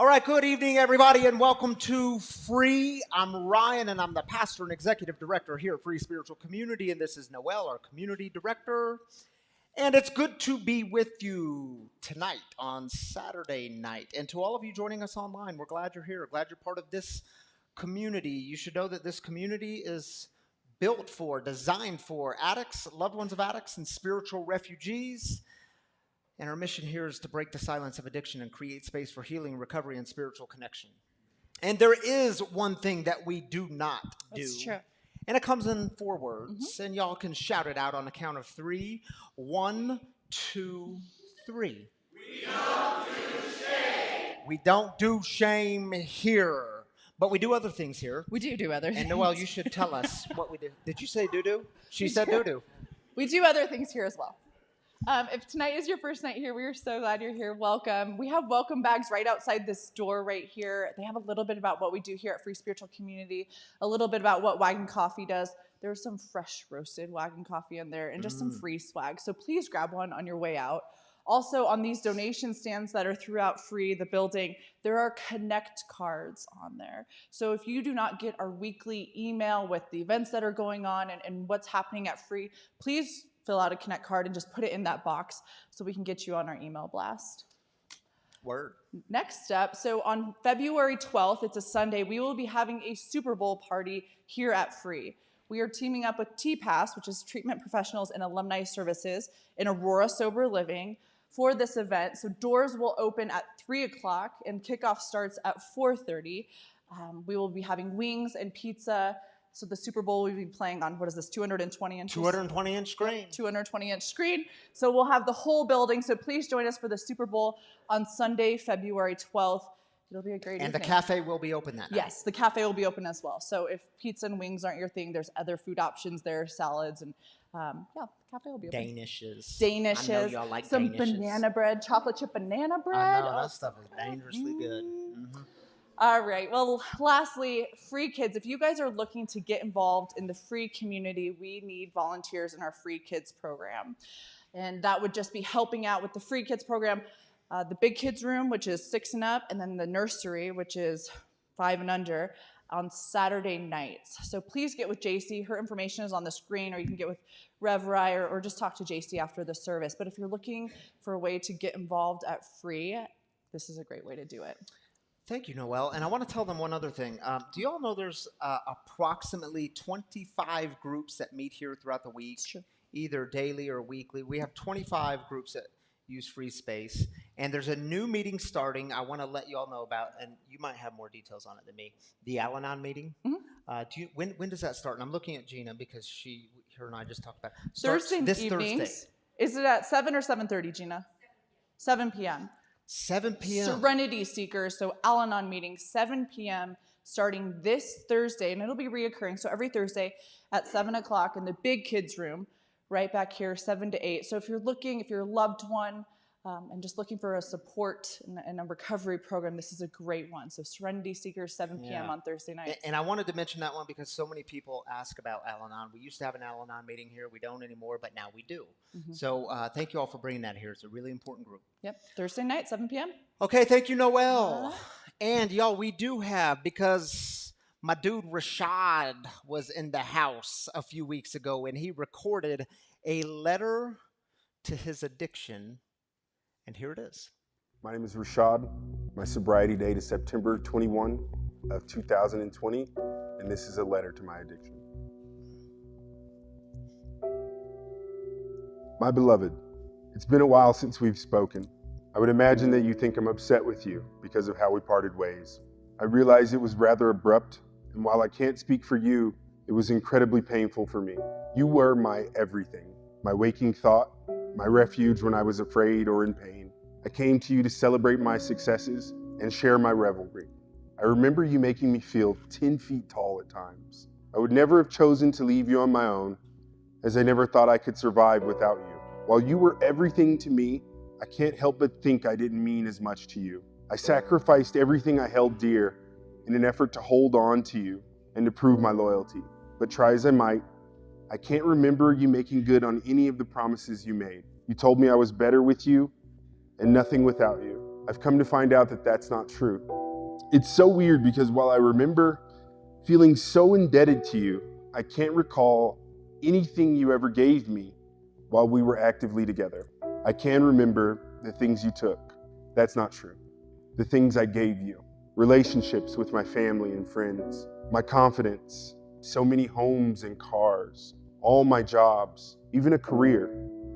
All right, good evening, everybody, and welcome to Free. I'm Ryan, and I'm the pastor and executive director here at Free Spiritual Community, and this is Noel, our community director. And it's good to be with you tonight on Saturday night. And to all of you joining us online, we're glad you're here, glad you're part of this community. You should know that this community is built for, designed for addicts, loved ones of addicts, and spiritual refugees. And our mission here is to break the silence of addiction and create space for healing, recovery, and spiritual connection. And there is one thing that we do not do. That's true. And it comes in 4 words, and y'all can shout it out on the count of 3. 1, 2, 3. We don't do shame. We don't do shame here. But we do other things here. We do other things. And Noelle, you should tell us what we do. Did you say doo-doo? She said doo-doo. We do other things here as well. If tonight is your first night here, we are so glad you're here. Welcome. We have welcome bags right outside this door right here. They have a little bit about what we do here at Free Spiritual Community, a little bit about what Wagon Coffee does. There's some fresh roasted Wagon Coffee in there and just some free swag. So please grab one on your way out. Also, on these donation stands that are throughout the building, there are Connect cards on there. So if you do not get our weekly email with the events that are going on and what's happening at Free, please fill out a Connect card and just put it in that box so we can get you on our email blast. Word. Next up, so on February 12th, it's a Sunday, we will be having a Super Bowl party here at Free. We are teaming up with TPAS, which is Treatment Professionals and Alumni Services in Aurora Sober Living, for this event. So doors will open at 3 o'clock and kickoff starts at 4:30. We will be having wings and pizza. So the Super Bowl will be playing on, 220 inches? 220-inch screen. 220-inch screen. So we'll have the whole building. So please join us for the Super Bowl on Sunday, February 12th. It'll be a great evening. And the cafe will be open that night. Yes, the cafe will be open as well. So if pizza and wings aren't your thing, there's other food options there, salads, and the cafe will be open. Danishes. I know y'all like some Danishes. banana bread, chocolate chip banana bread. I know, that stuff is dangerously good. Mm-hmm. All right. Well, lastly, Free Kids. If you guys are looking to get involved in the Free community, we need volunteers in our Free Kids program. And that would just be helping out with the Free Kids program, the Big Kids room, which is 6 and up, and then the nursery, which is 5 and under, on Saturday nights. So please get with JC. Her information is on the screen, or you can get with Rev Rye, or just talk to JC after the service. But if you're looking for a way to get involved at Free, this is a great way to do it. Thank you, Noelle. And I want to tell them one other thing. Do you all know there's approximately 25 groups that meet here throughout the week, either daily or weekly? We have 25 groups that use free space. And there's a new meeting starting I want to let you all know about, and you might have more details on it than me, the Al-Anon meeting. Mm-hmm. When does that start? And I'm looking at Gina because her and I just talked about it. Thursday this evenings. Thursday. Is it at 7 or 7:30, Gina? 7 p.m. 7 p.m. Serenity Seekers, so Al-Anon meeting, 7 p.m. starting this Thursday, and it'll be reoccurring. So every Thursday at 7 o'clock in the Big Kids room, right back here, 7 to 8. So if you're a loved one, and just looking for a support and a recovery program, this is a great one. So Serenity Seekers, 7 p.m. on Thursday night. And I wanted to mention that one because so many people ask about Al-Anon. We used to have an Al-Anon meeting here. We don't anymore, but now we do. Mm-hmm. So thank you all for bringing that here. It's a really important group. Yep, Thursday night, 7 p.m. Okay, thank you, Noelle. And y'all, we do have, because my dude Rashad was in the house a few weeks ago, and he recorded a letter to his addiction. And here it is. My name is Rashad. My sobriety date is September 21 of 2020, and this is a letter to my addiction. My beloved, it's been a while since we've spoken. I would imagine that you think I'm upset with you because of how we parted ways. I realize it was rather abrupt, and while I can't speak for you, it was incredibly painful for me. You were my everything, my waking thought, my refuge when I was afraid or in pain. I came to you to celebrate my successes and share my revelry. I remember you making me feel 10 feet tall at times. I would never have chosen to leave you on my own, as I never thought I could survive without you. While you were everything to me, I can't help but think I didn't mean as much to you. I sacrificed everything I held dear in an effort to hold on to you and to prove my loyalty. But try as I might, I can't remember you making good on any of the promises you made. You told me I was better with you and nothing without you. I've come to find out that that's not true. It's so weird because while I remember feeling so indebted to you, I can't recall anything you ever gave me while we were actively together. I can remember the things you took. That's not true. The things I gave you. Relationships with my family and friends. My confidence. So many homes and cars. All my jobs. Even a career.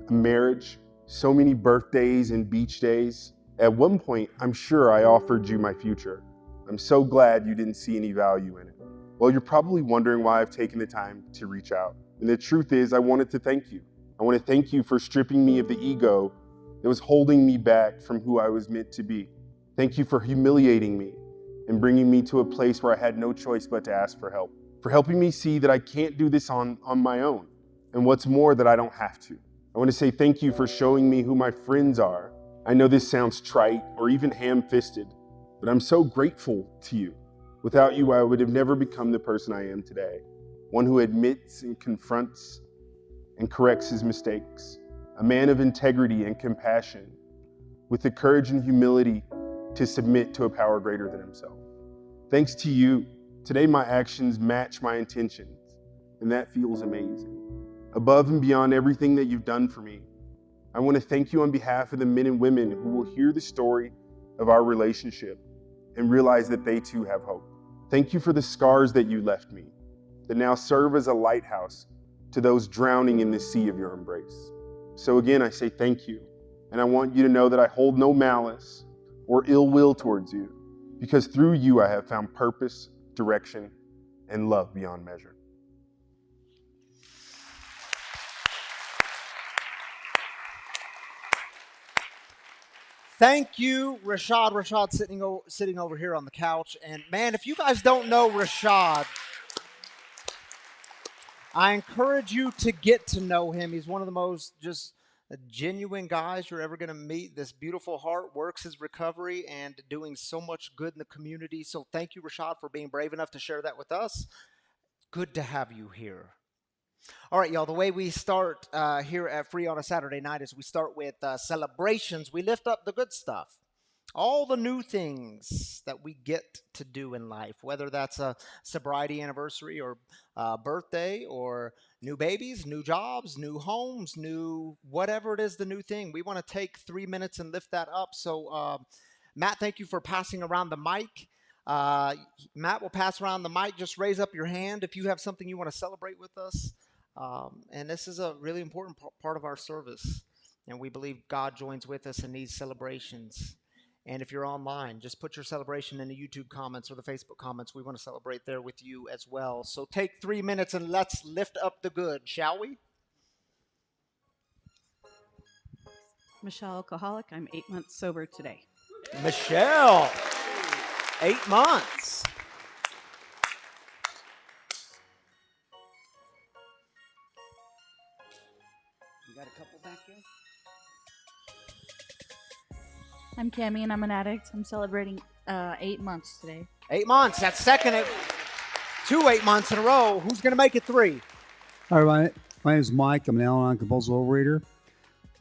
A marriage. So many birthdays and beach days. At one point, I'm sure I offered you my future. I'm so glad you didn't see any value in it. Well, you're probably wondering why I've taken the time to reach out. And the truth is, I wanted to thank you. I want to thank you for stripping me of the ego that was holding me back from who I was meant to be. Thank you for humiliating me and bringing me to a place where I had no choice but to ask for help. For helping me see that I can't do this on my own. And what's more, that I don't have to. I want to say thank you for showing me who my friends are. I know this sounds trite or even ham-fisted, but I'm so grateful to you. Without you, I would have never become the person I am today. One who admits and confronts and corrects his mistakes. A man of integrity and compassion, with the courage and humility to submit to a power greater than himself. Thanks to you, today my actions match my intentions, and that feels amazing. Above and beyond everything that you've done for me, I want to thank you on behalf of the men and women who will hear the story of our relationship and realize that they too have hope. Thank you for the scars that you left me, that now serve as a lighthouse to those drowning in the sea of your embrace. So again, I say thank you, and I want you to know that I hold no malice or ill will towards you, because through you I have found purpose, direction, and love beyond measure. Thank you, Rashad. Rashad sitting over here on the couch. And man, if you guys don't know Rashad, I encourage you to get to know him. He's one of the most just genuine guys you're ever going to meet. This beautiful heart, works his recovery and doing so much good in the community. So thank you, Rashad, for being brave enough to share that with us. Good to have you here. All right, y'all, the way we start here at Free on a Saturday night is we start with celebrations. We lift up the good stuff. All the new things that we get to do in life, whether that's a sobriety anniversary or birthday or new babies, new jobs, new homes, new whatever it is, the new thing. We want to take 3 minutes and lift that up. So, Matt, thank you for passing around the mic. Matt will pass around the mic. Just raise up your hand if you have something you want to celebrate with us. And this is a really important part of our service. And we believe God joins with us in these celebrations. And if you're online, just put your celebration in the YouTube comments or the Facebook comments. We want to celebrate there with you as well. So take 3 minutes and let's lift up the good, shall we? Michelle, alcoholic. I'm 8 months sober today. Michelle, 8 months. You got a couple back there? I'm Cammie and I'm an addict. I'm celebrating 8 months today. 8 months. That's second. 2 8 months in a row. Who's going to make it 3? All right, my name is Mike. I'm an Al-Anon compulsive overeater.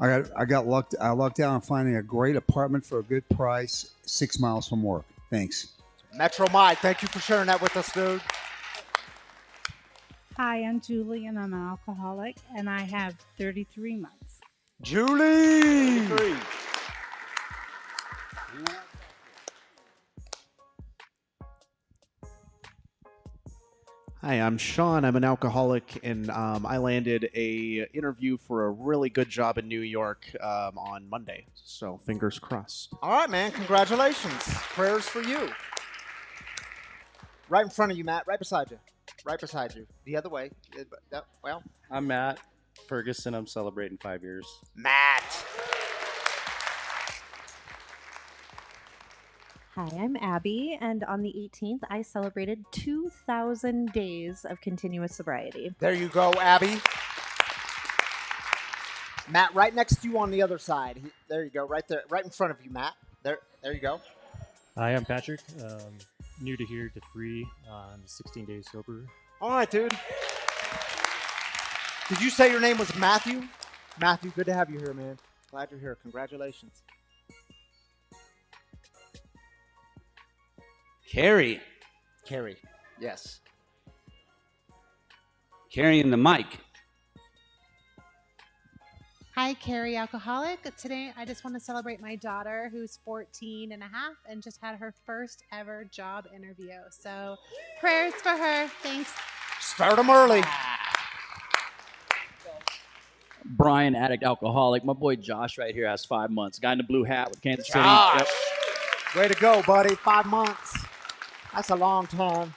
I lucked out on finding a great apartment for a good price 6 miles from work. Thanks. Metro Mike, thank you for sharing that with us, dude. Hi, I'm Julie and I'm an alcoholic and I have 33 months. Julie! 33. Hi, I'm Sean. I'm an alcoholic, and I landed a interview for a really good job in New York on Monday. So fingers crossed. All right, man. Congratulations. Prayers for you. Right in front of you, Matt. Right beside you. Right beside you. The other way. Well. I'm Matt Ferguson. I'm celebrating 5 years. Matt. Hi, I'm Abby, and on the 18th, I celebrated 2,000 days of continuous sobriety. There you go, Abby. Matt, right next to you on the other side. There you go, right there, right in front of you, Matt. There you go. Hi, I'm Patrick. New to here, to free. I'm 16 days sober. All right, dude. Did you say your name was Matthew? Matthew, good to have you here, man. Glad you're here. Congratulations. Carrie. Carrie. Yes. Carrying the mic. Hi, Carrie Alcoholic. Today, I just want to celebrate my daughter who's 14 and a half and just had her first ever job interview. So prayers for her. Thanks. Start them early. Brian, addict, alcoholic. My boy Josh right here has 5 months. Guy in the blue hat with Kansas City. Josh. Yep. Way to go, buddy. 5 months. That's a long time.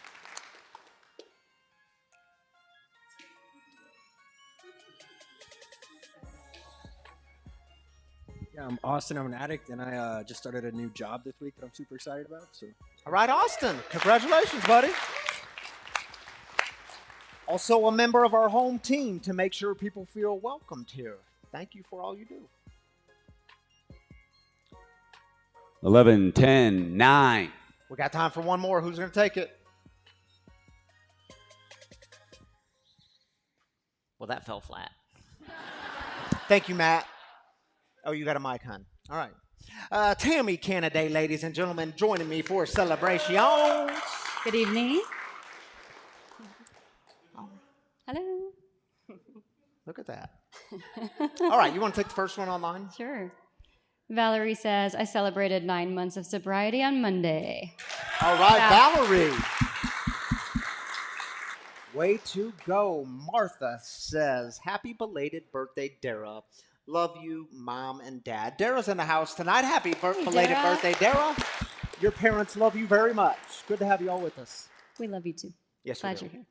Yeah, I'm Austin. I'm an addict, and I just started a new job this week that I'm super excited about. So, All right, Austin. Congratulations, buddy. Also a member of our home team to make sure people feel welcomed here. Thank you for all you do. 11, 10, 9. We got time for one more. Who's going to take it? Well, that fell flat. Thank you, Matt. Oh, you got a mic, hon. All right. Tammy Canaday, ladies and gentlemen, joining me for celebration. Good evening. Hello. Look at that. All right, you want to take the first one online? Sure. Valerie says, I celebrated 9 months of sobriety on Monday. All right, Valerie. Way to go. Martha says, happy belated birthday, Dara. Love you, Mom and Dad. Dara's in the house tonight. Happy belated Dara. birthday, Dara. Your parents love you very much. Good to have you all with us. We love you too. Yes, Glad we do. you're here.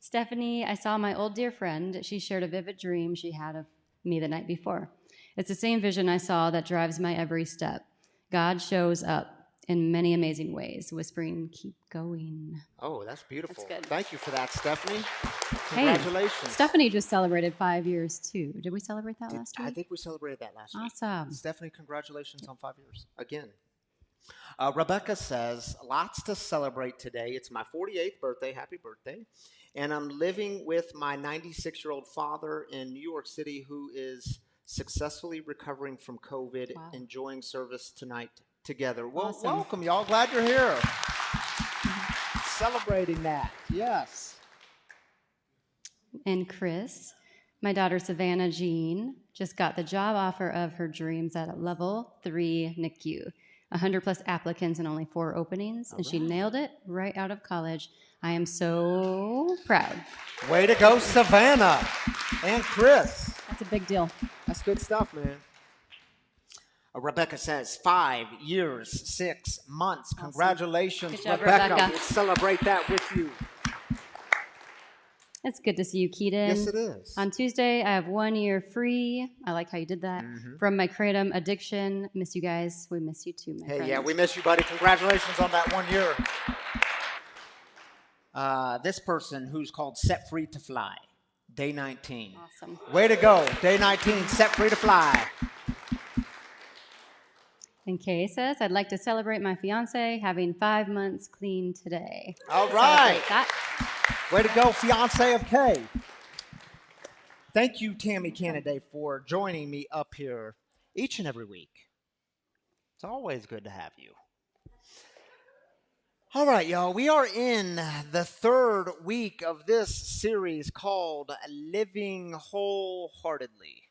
Stephanie, I saw my old dear friend. She shared a vivid dream she had of me the night before. It's the same vision I saw that drives my every step. God shows up in many amazing ways, whispering, keep going. Oh, that's beautiful. That's good. Thank you for that, Stephanie. Hey, Congratulations. Stephanie just celebrated 5 years too. Did we celebrate that last week? I think we celebrated that last week. Awesome. Stephanie, congratulations on 5 years again. Rebecca says, lots to celebrate today. It's my 48th birthday. Happy birthday. And I'm living with my 96-year-old father in New York City who is successfully recovering from COVID, enjoying service tonight together. Well, Awesome. welcome, y'all. Glad you're here. Celebrating that. Yes. And Chris, my daughter Savannah Jean, just got the job offer of her dreams at a level 3 NICU. 100 plus applicants and only 4 openings, and she nailed it right out of college. I am so proud. Way to go, Savannah and Chris. That's a big deal. That's good stuff, man. Rebecca says 5 years, 6 months. Awesome. Congratulations, Good job, Rebecca. Rebecca. We'll celebrate that with you. It's good to see you, Keaton. Yes, it is. On Tuesday, I have 1 year free. I like how you did that. From my kratom addiction. Miss you guys. We miss you too, my Hey, friend. yeah, we miss you, buddy. Congratulations on that 1 year. This person who's called Set Free to Fly, day 19. Awesome. Way to go. Day 19, Set Free to Fly. And Kay says, I'd like to celebrate my fiance having 5 months clean today. All right. Celebrate that. Way to go, fiance of Kay. Thank you, Tammy Canaday, for joining me up here each and every week. It's always good to have you. All right, y'all. We are in the 3rd week of this series called Living Wholeheartedly.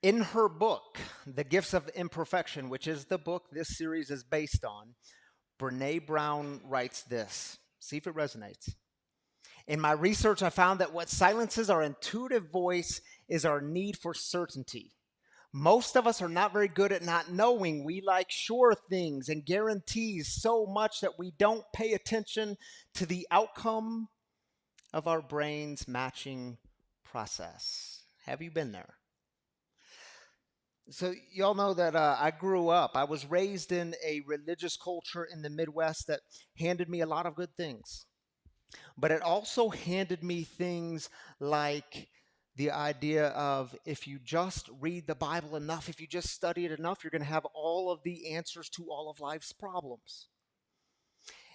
In her book, The Gifts of Imperfection, which is the book this series is based on, Brene Brown writes this. See if it resonates. In my research, I found that what silences our intuitive voice is our need for certainty. Most of us are not very good at not knowing. We like sure things and guarantees so much that we don't pay attention to the outcome of our brain's matching process. Have you been there? So y'all know that I grew up. I was raised in a religious culture in the Midwest that handed me a lot of good things. But it also handed me things like the idea of if you just read the Bible enough, if you just study it enough, you're going to have all of the answers to all of life's problems.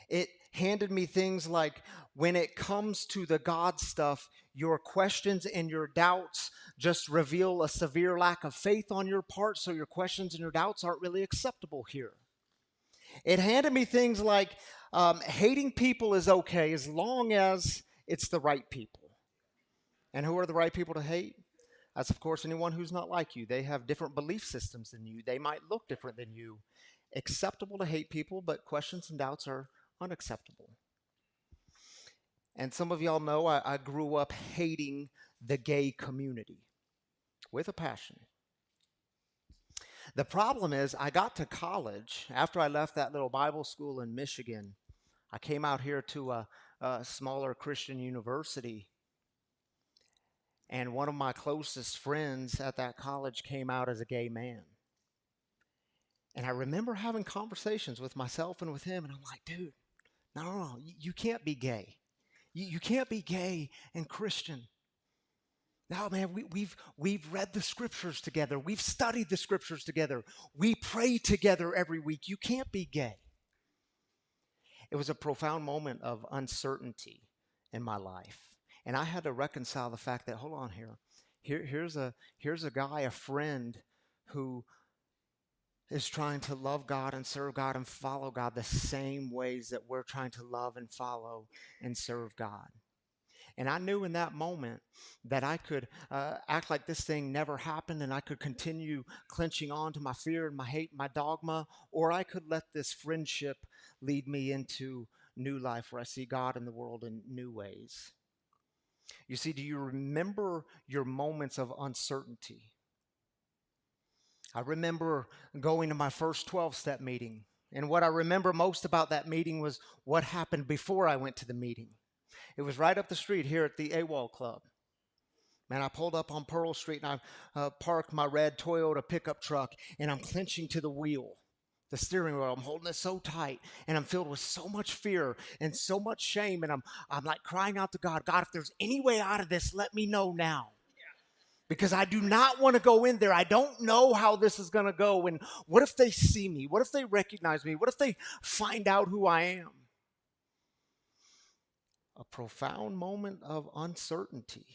It handed me things like when it comes to the God stuff, your questions and your doubts just reveal a severe lack of faith on your part, so your questions and your doubts aren't really acceptable here. It handed me things like hating people is okay as long as it's the right people. And who are the right people to hate? That's, of course, anyone who's not like you. They have different belief systems than you. They might look different than you. Acceptable to hate people, but questions and doubts are unacceptable. And some of y'all know I grew up hating the gay community with a passion. The problem is I got to college. After I left that little Bible school in Michigan, I came out here to a smaller Christian university. And one of my closest friends at that college came out as a gay man. And I remember having conversations with myself and with him, and I'm like, dude, no, you can't be gay. You can't be gay and Christian. No, man, we've read the scriptures together. We've studied the scriptures together. We pray together every week. You can't be gay. It was a profound moment of uncertainty in my life. And I had to reconcile the fact that, hold on here. Here's a guy, a friend who is trying to love God and serve God and follow God the same ways that we're trying to love and follow and serve God. And I knew in that moment that I could act like this thing never happened, and I could continue clenching on to my fear and my hate, my dogma, or I could let this friendship lead me into new life where I see God and the world in new ways. You see, do you remember your moments of uncertainty? I remember going to my first 12-step meeting, and what I remember most about that meeting was what happened before I went to the meeting. It was right up the street here at the AWOL Club. Man, I pulled up on Pearl Street and I parked my red Toyota pickup truck, and I'm clenching to the wheel, the steering wheel. I'm holding it so tight, and I'm filled with so much fear and so much shame, and I'm like crying out to God, God, if there's any way out of this, let me know now. Because I do not want to go in there. I don't know how this is going to go. And what if they see me? What if they recognize me? What if they find out who I am? A profound moment of uncertainty.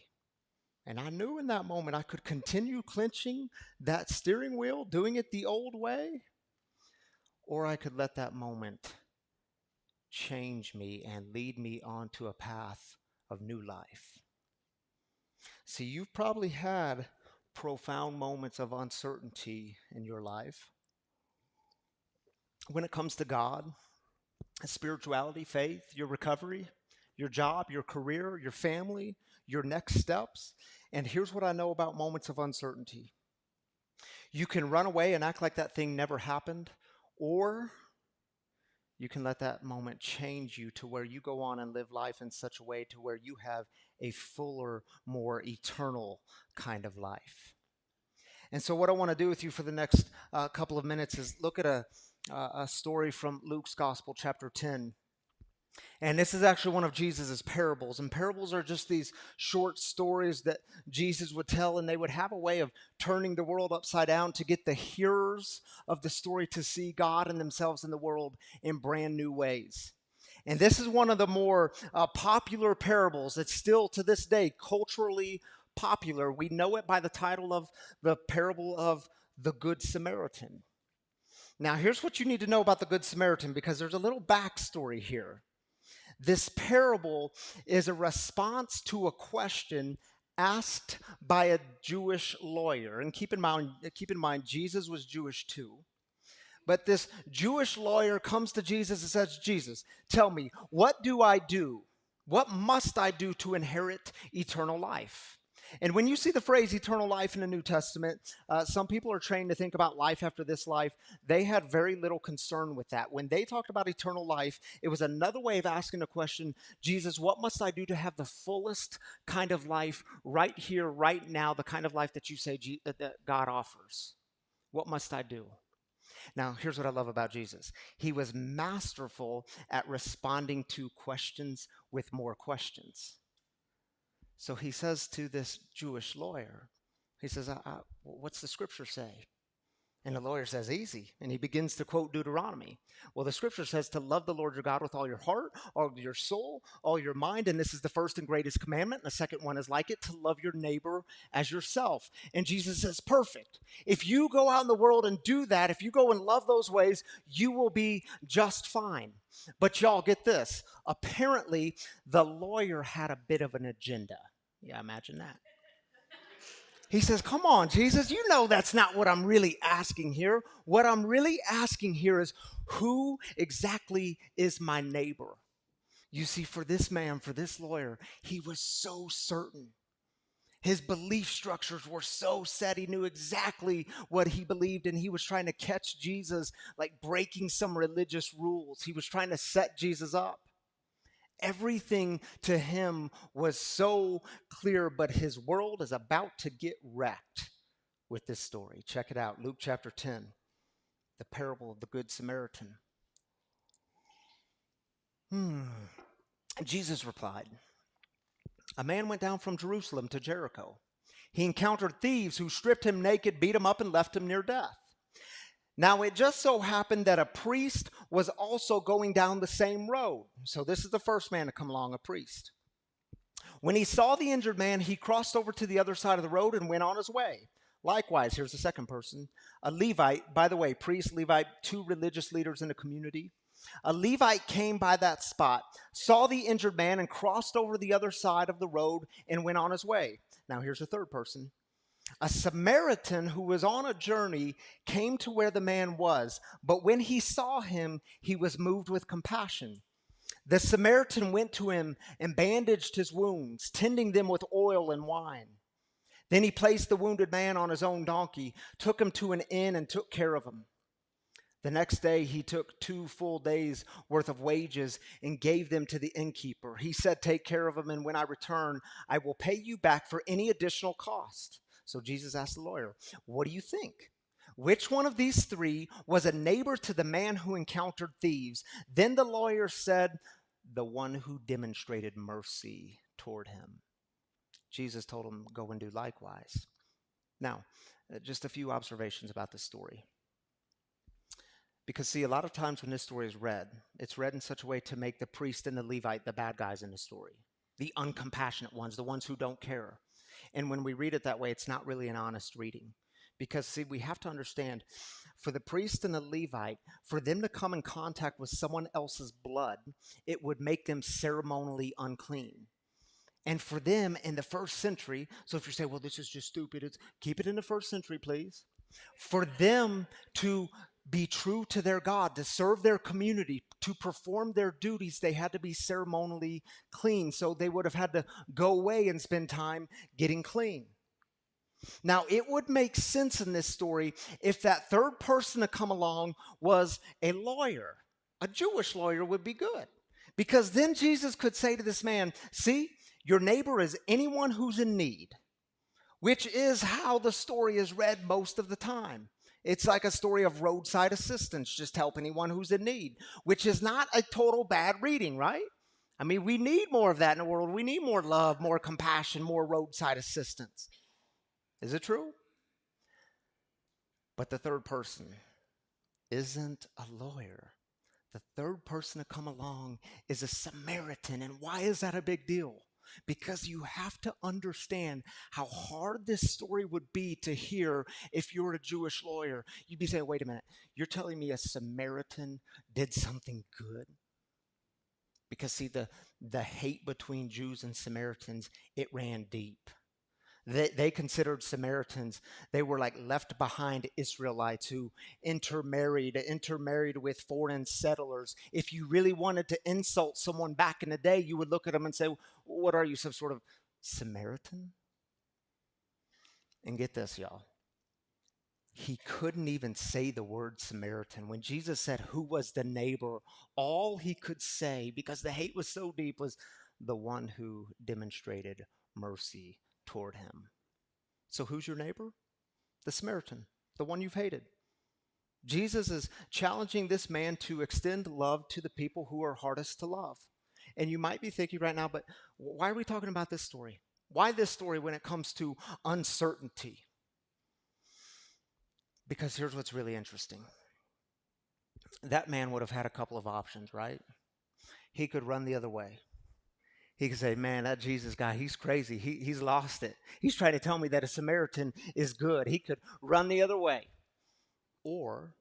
And I knew in that moment I could continue clenching that steering wheel, doing it the old way, or I could let that moment change me and lead me onto a path of new life. See, you've probably had profound moments of uncertainty in your life. When it comes to God, spirituality, faith, your recovery, your job, your career, your family, your next steps. And here's what I know about moments of uncertainty. You can run away and act like that thing never happened, or you can let that moment change you to where you go on and live life in such a way to where you have a fuller, more eternal kind of life. And so what I want to do with you for the next couple of minutes is look at a story from Luke's Gospel, chapter 10. And this is actually one of Jesus's parables. And parables are just these short stories that Jesus would tell, and they would have a way of turning the world upside down to get the hearers of the story to see God and themselves in the world in brand new ways. And this is one of the more popular parables. It's still to this day culturally popular. We know it by the title of the parable of the Good Samaritan. Now, here's what you need to know about the Good Samaritan, because there's a little backstory here. This parable is a response to a question asked by a Jewish lawyer. And keep in mind, Jesus was Jewish too. But this Jewish lawyer comes to Jesus and says, Jesus, tell me, what do I do? What must I do to inherit eternal life? And when you see the phrase eternal life in the New Testament, some people are trained to think about life after this life. They had very little concern with that. When they talked about eternal life, it was another way of asking the question, Jesus, what must I do to have the fullest kind of life right here, right now, the kind of life that you say that God offers? What must I do? Now, here's what I love about Jesus. He was masterful at responding to questions with more questions. So he says to this Jewish lawyer, he says, what's the scripture say? And the lawyer says, easy. And he begins to quote Deuteronomy. Well, the scripture says to love the Lord your God with all your heart, all your soul, all your mind. And this is the first and greatest commandment. And the second one is like it, to love your neighbor as yourself. And Jesus says, perfect. If you go out in the world and do that, if you go and love those ways, you will be just fine. But y'all get this. Apparently, the lawyer had a bit of an agenda. Yeah, imagine that. He says, come on, Jesus, you know that's not what I'm really asking here. What I'm really asking here is, who exactly is my neighbor? You see, for this man, for this lawyer, he was so certain. His belief structures were so set. He knew exactly what he believed, and he was trying to catch Jesus like breaking some religious rules. He was trying to set Jesus up. Everything to him was so clear, but his world is about to get wrecked with this story. Check it out, Luke chapter 10, the parable of the Good Samaritan. Jesus replied, a man went down from Jerusalem to Jericho. He encountered thieves who stripped him naked, beat him up, and left him near death. Now, it just so happened that a priest was also going down the same road. So this is the first man to come along, a priest. When he saw the injured man, he crossed over to the other side of the road and went on his way. Likewise, here's the second person, a Levite. By the way, priest, Levite, two religious leaders in the community. A Levite came by that spot, saw the injured man, and crossed over the other side of the road and went on his way. Now, here's the third person. A Samaritan who was on a journey came to where the man was, but when he saw him, he was moved with compassion. The Samaritan went to him and bandaged his wounds, tending them with oil and wine. Then he placed the wounded man on his own donkey, took him to an inn, and took care of him. The next day he took 2 full days' worth of wages and gave them to the innkeeper. He said, take care of him, and when I return, I will pay you back for any additional cost. So Jesus asked the lawyer, what do you think? Which one of these 3 was a neighbor to the man who encountered thieves? Then the lawyer said, the one who demonstrated mercy toward him. Jesus told him, go and do likewise. Now, just a few observations about this story. Because, see, a lot of times when this story is read, it's read in such a way to make the priest and the Levite the bad guys in the story, the uncompassionate ones, the ones who don't care. And when we read it that way, it's not really an honest reading. Because, see, we have to understand, for the priest and the Levite, for them to come in contact with someone else's blood, it would make them ceremonially unclean. And for them in the first century, so if you say, well, this is just stupid, keep it in the first century, please. For them to be true to their God, to serve their community, to perform their duties, they had to be ceremonially clean. So they would have had to go away and spend time getting clean. Now, it would make sense in this story if that third person to come along was a lawyer. A Jewish lawyer would be good. Because then Jesus could say to this man, see, your neighbor is anyone who's in need, which is how the story is read most of the time. It's like a story of roadside assistance, just help anyone who's in need, which is not a total bad reading, right? I mean, we need more of that in the world. We need more love, more compassion, more roadside assistance. Is it true? But the third person isn't a lawyer. The third person to come along is a Samaritan. And why is that a big deal? Because you have to understand how hard this story would be to hear if you were a Jewish lawyer. You'd be saying, wait a minute, you're telling me a Samaritan did something good? Because see, the hate between Jews and Samaritans, it ran deep. They considered Samaritans, they were like left behind Israelites who intermarried with foreign settlers. If you really wanted to insult someone back in the day, you would look at them and say, what are you, some sort of Samaritan? And get this, y'all. He couldn't even say the word Samaritan. When Jesus said who was the neighbor, all he could say, because the hate was so deep, was the one who demonstrated mercy toward him. So who's your neighbor? The Samaritan. the one you've hated. Jesus is challenging this man to extend love to the people who are hardest to love. And you might be thinking right now, but why are we talking about this story? Why this story when it comes to uncertainty? Because here's what's really interesting. That man would have had a couple of options, right? He could run the other way. He could say, man, that Jesus guy, he's crazy. He's lost it. He's trying to tell me that a Samaritan is good. He could run the other way. Or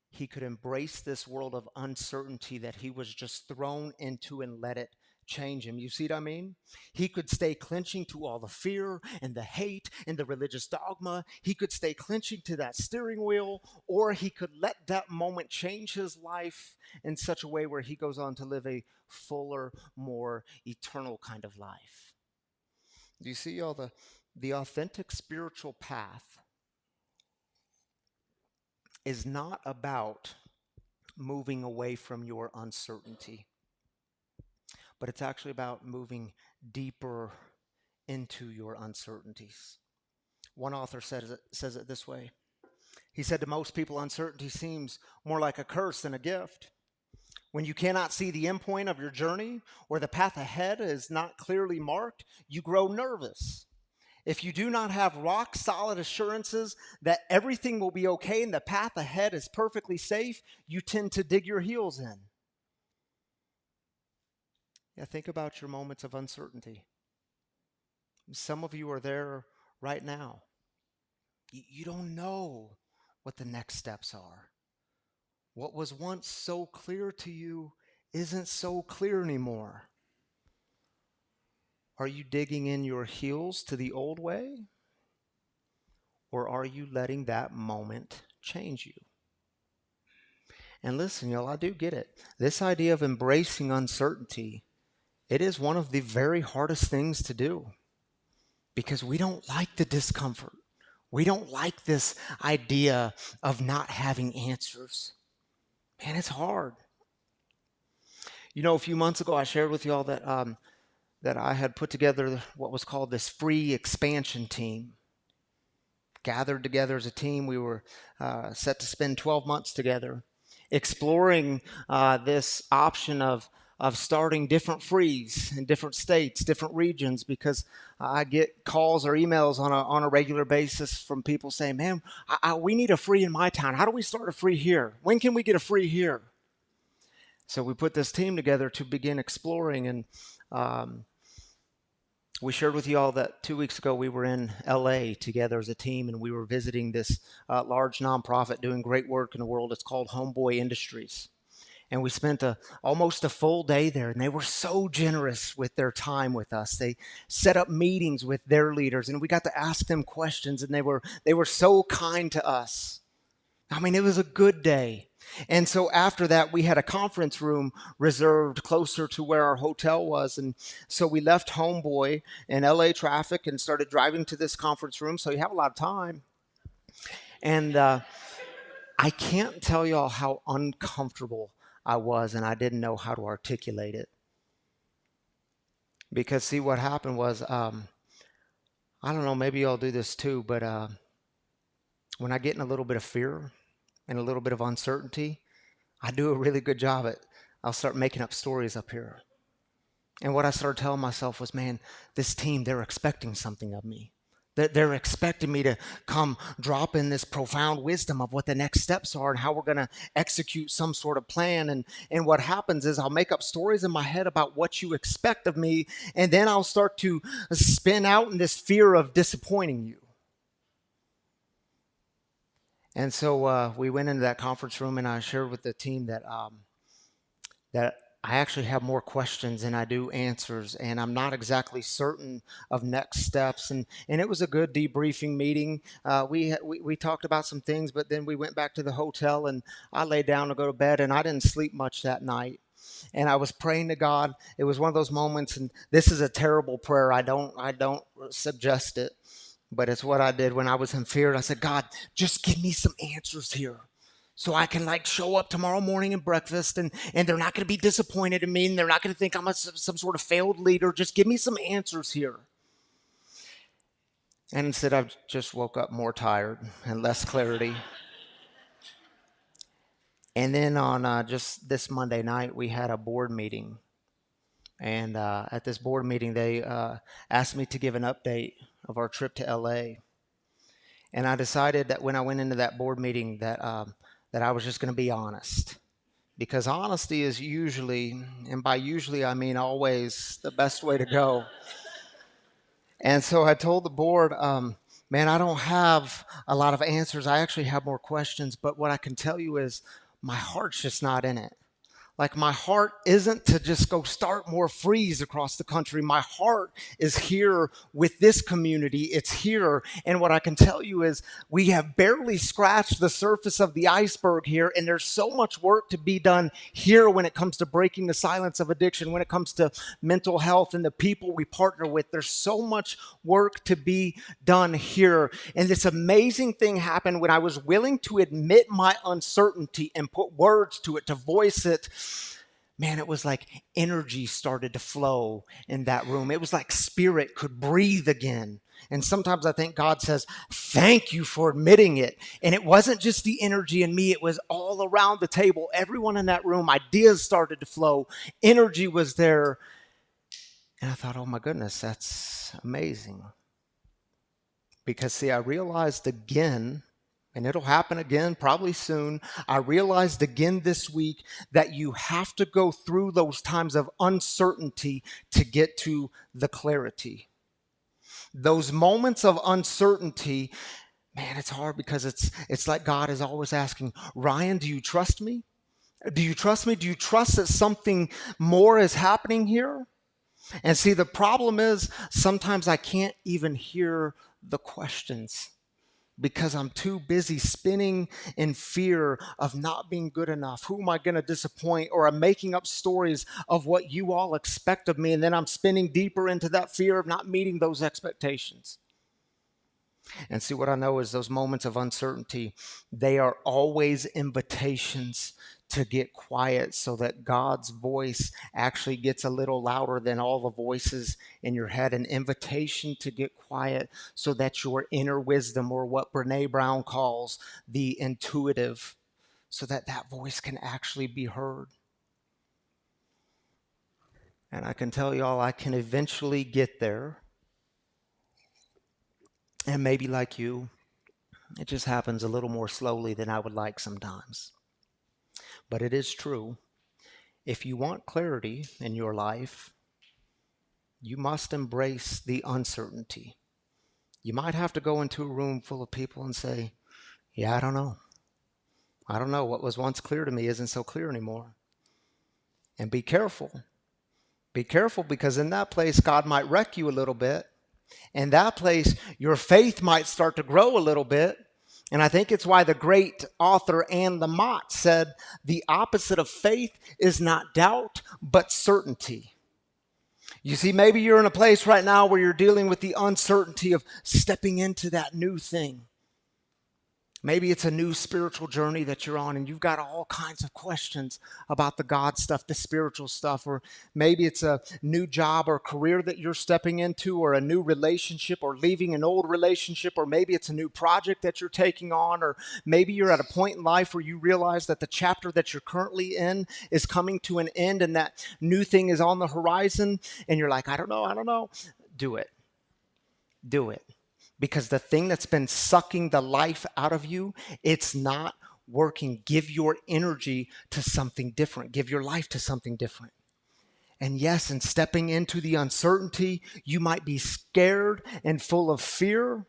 he could embrace this world of uncertainty that he was just thrown into and let it change him. You see what I mean? He could stay clenching to all the fear and the hate and the religious dogma. He could stay clenching to that steering wheel, or he could let that moment change his life in such a way where he goes on to live a fuller, more eternal kind of life. Do you see all the authentic spiritual path is not about moving away from your uncertainty, but it's actually about moving deeper into your uncertainties. One author says it this way. He said, to most people, uncertainty seems more like a curse than a gift. When you cannot see the end point of your journey or the path ahead is not clearly marked, you grow nervous. If you do not have rock solid assurances that everything will be okay and the path ahead is perfectly safe, you tend to dig your heels in. Yeah, think about your moments of uncertainty. Some of you are there right now. You don't know what the next steps are. What was once so clear to you isn't so clear anymore. Are you digging in your heels to the old way? Or are you letting that moment change you? And listen, y'all, I do get it. This idea of embracing uncertainty, it is one of the very hardest things to do because we don't like the discomfort. We don't like this idea of not having answers. Man, it's hard. You know, a few months ago, I shared with y'all that that I had put together what was called this free expansion team. Gathered together as a team. We were set to spend 12 months together exploring this option of starting different frees in different states, different regions, because I get calls or emails on a regular basis from people saying, man, we need a free in my town. How do we start a free here? When can we get a free here? So we put this team together to begin exploring, and we shared with you all that 2 weeks ago we were in LA together as a team, and we were visiting this large nonprofit doing great work in the world. It's called Homeboy Industries. And we spent almost a full day there, and they were so generous with their time with us. They set up meetings with their leaders, and we got to ask them questions, and they were so kind to us. I mean, it was a good day. And so after that, we had a conference room reserved closer to where our hotel was. And so we left Homeboy in LA traffic and started driving to this conference room. So you have a lot of time. And I can't tell y'all how uncomfortable I was, and I didn't know how to articulate it. Because see, what happened was, I don't know, maybe y'all do this too, but when I get in a little bit of fear and a little bit of uncertainty, I do a really good job at, I'll start making up stories up here. And what I started telling myself was, man, this team, they're expecting something of me. They're expecting me to come drop in this profound wisdom of what the next steps are and how we're going to execute some sort of plan. And what happens is I'll make up stories in my head about what you expect of me, and then I'll start to spin out in this fear of disappointing you. And so we went into that conference room, and I shared with the team that I actually have more questions than I do answers, and I'm not exactly certain of next steps. And it was a good debriefing meeting. We talked about some things, but then we went back to the hotel, and I laid down to go to bed, and I didn't sleep much that night. And I was praying to God. It was one of those moments, and this is a terrible prayer. I don't suggest it, but it's what I did when I was in fear. I said, God, just give me some answers here, so I can show up tomorrow morning at breakfast and they're not going to be disappointed in me, and they're not going to think I'm some sort of failed leader. Just give me some answers here. And instead, I just woke up more tired and less clarity. And then on just this Monday night, we had a board meeting. And at this board meeting, they asked me to give an update of our trip to LA. And I decided that when I went into that board meeting that I was just going to be honest. Because honesty is usually, and by usually I mean always, the best way to go. And so I told the board, man, I don't have a lot of answers. I actually have more questions. But what I can tell you is my heart's just not in it. Like, my heart isn't to just go start more frees across the country. My heart is here with this community. It's here. And what I can tell you is we have barely scratched the surface of the iceberg here. And there's so much work to be done here when it comes to breaking the silence of addiction, when it comes to mental health and the people we partner with. There's so much work to be done here. And this amazing thing happened when I was willing to admit my uncertainty and put words to it, to voice it. Man, it was like energy started to flow in that room. It was like spirit could breathe again. And sometimes I think God says, thank you for admitting it. And it wasn't just the energy in me. It was all around the table. Everyone in that room, ideas started to flow. Energy was there. And I thought, oh my goodness, that's amazing. Because see, I realized again, and it'll happen again probably soon, I realized again this week that you have to go through those times of uncertainty to get to the clarity. Those moments of uncertainty, man, it's hard because it's like God is always asking, Ryan, do you trust me? Do you trust me? Do you trust that something more is happening here? And see, the problem is sometimes I can't even hear the questions, because I'm too busy spinning in fear of not being good enough. Who am I going to disappoint? Or I'm making up stories of what you all expect of me, and then I'm spinning deeper into that fear of not meeting those expectations. And see, what I know is those moments of uncertainty, they are always invitations to get quiet so that God's voice actually gets a little louder than all the voices in your head. An invitation to get quiet so that your inner wisdom, or what Brene Brown calls the intuitive, so that that voice can actually be heard. And I can tell y'all, I can eventually get there. And maybe like you, it just happens a little more slowly than I would like sometimes. But it is true. If you want clarity in your life, you must embrace the uncertainty. You might have to go into a room full of people and say, yeah, I don't know. I don't know. What was once clear to me isn't so clear anymore. And be careful. Be careful, because in that place, God might wreck you a little bit. In that place, your faith might start to grow a little bit. And I think it's why the great author Anne Lamott said, the opposite of faith is not doubt, but certainty. You see, maybe you're in a place right now where you're dealing with the uncertainty of stepping into that new thing. Maybe it's a new spiritual journey that you're on, and you've got all kinds of questions about the God stuff, the spiritual stuff. Or maybe it's a new job or career that you're stepping into, or a new relationship, or leaving an old relationship. Or maybe it's a new project that you're taking on. Or maybe you're at a point in life where you realize that the chapter that you're currently in is coming to an end, and that new thing is on the horizon. And you're like, I don't know. Do it. Do it. Because the thing that's been sucking the life out of you, it's not working. Give your energy to something different. Give your life to something different. And yes, in stepping into the uncertainty, you might be scared and full of fear.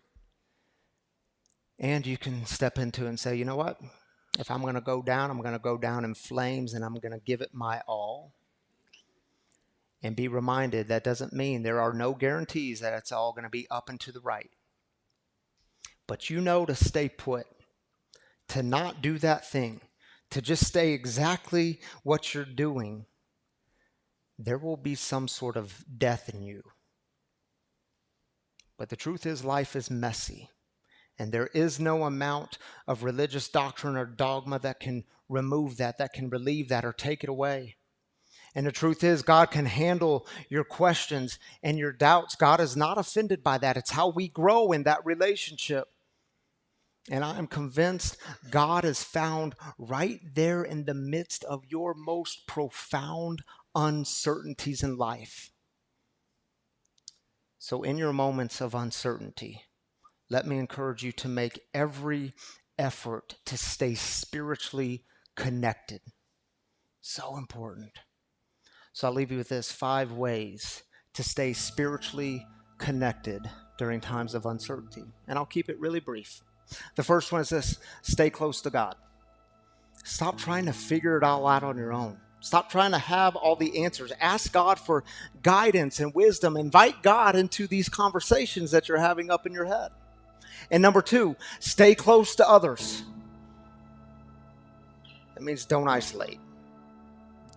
And you can step into it and say, you know what? If I'm going to go down, I'm going to go down in flames, and I'm going to give it my all. And be reminded that doesn't mean there are no guarantees that it's all going to be up and to the right. But you know to stay put, to not do that thing, to just stay exactly what you're doing, there will be some sort of death in you. But the truth is, life is messy, and there is no amount of religious doctrine or dogma that can remove that, that can relieve that or take it away. And the truth is, God can handle your questions and your doubts. God is not offended by that. It's how we grow in that relationship. And I am convinced God is found right there in the midst of your most profound uncertainties in life. So in your moments of uncertainty, let me encourage you to make every effort to stay spiritually connected. So important. So I'll leave you with this: 5 ways to stay spiritually connected during times of uncertainty. And I'll keep it really brief. The first one is this: stay close to God. Stop trying to figure it all out on your own. Stop trying to have all the answers. Ask God for guidance and wisdom. Invite God into these conversations that you're having up in your head. And number 2, stay close to others. That means don't isolate.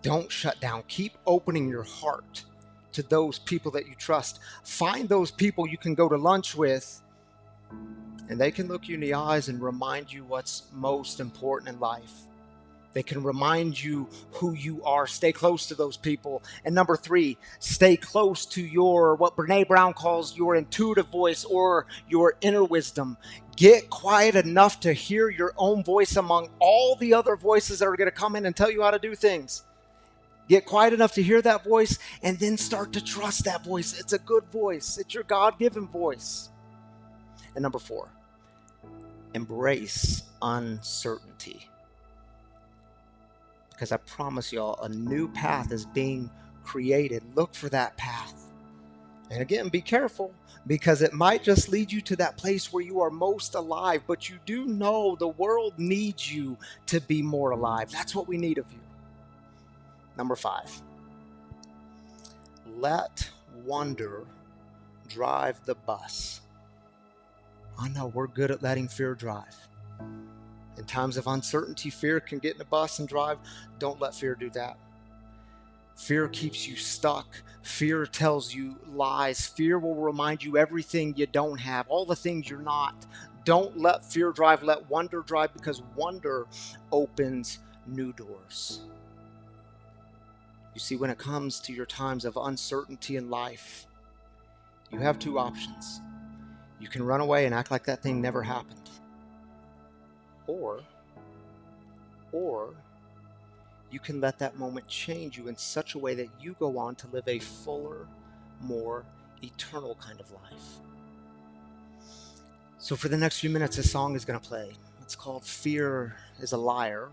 Don't shut down. Keep opening your heart to those people that you trust. Find those people you can go to lunch with, and they can look you in the eyes and remind you what's most important in life. They can remind you who you are. Stay close to those people. And number 3, stay close to your, what Brene Brown calls your intuitive voice or your inner wisdom. Get quiet enough to hear your own voice among all the other voices that are going to come in and tell you how to do things. Get quiet enough to hear that voice and then start to trust that voice. It's a good voice. It's your God-given voice. And number 4, embrace uncertainty. Because I promise y'all, a new path is being created. Look for that path. And again, be careful, because it might just lead you to that place where you are most alive. But you do know the world needs you to be more alive. That's what we need of you. Number 5, let wonder drive the bus. I know we're good at letting fear drive. In times of uncertainty, fear can get in a bus and drive. Don't let fear do that. Fear keeps you stuck. Fear tells you lies. Fear will remind you everything you don't have, all the things you're not. Don't let fear drive. Let wonder drive, because wonder opens new doors. You see, when it comes to your times of uncertainty in life, you have 2 options. You can run away and act like that thing never happened. Or you can let that moment change you in such a way that you go on to live a fuller, more eternal kind of life. So for the next few minutes, this song is going to play. It's called Fear is a Liar.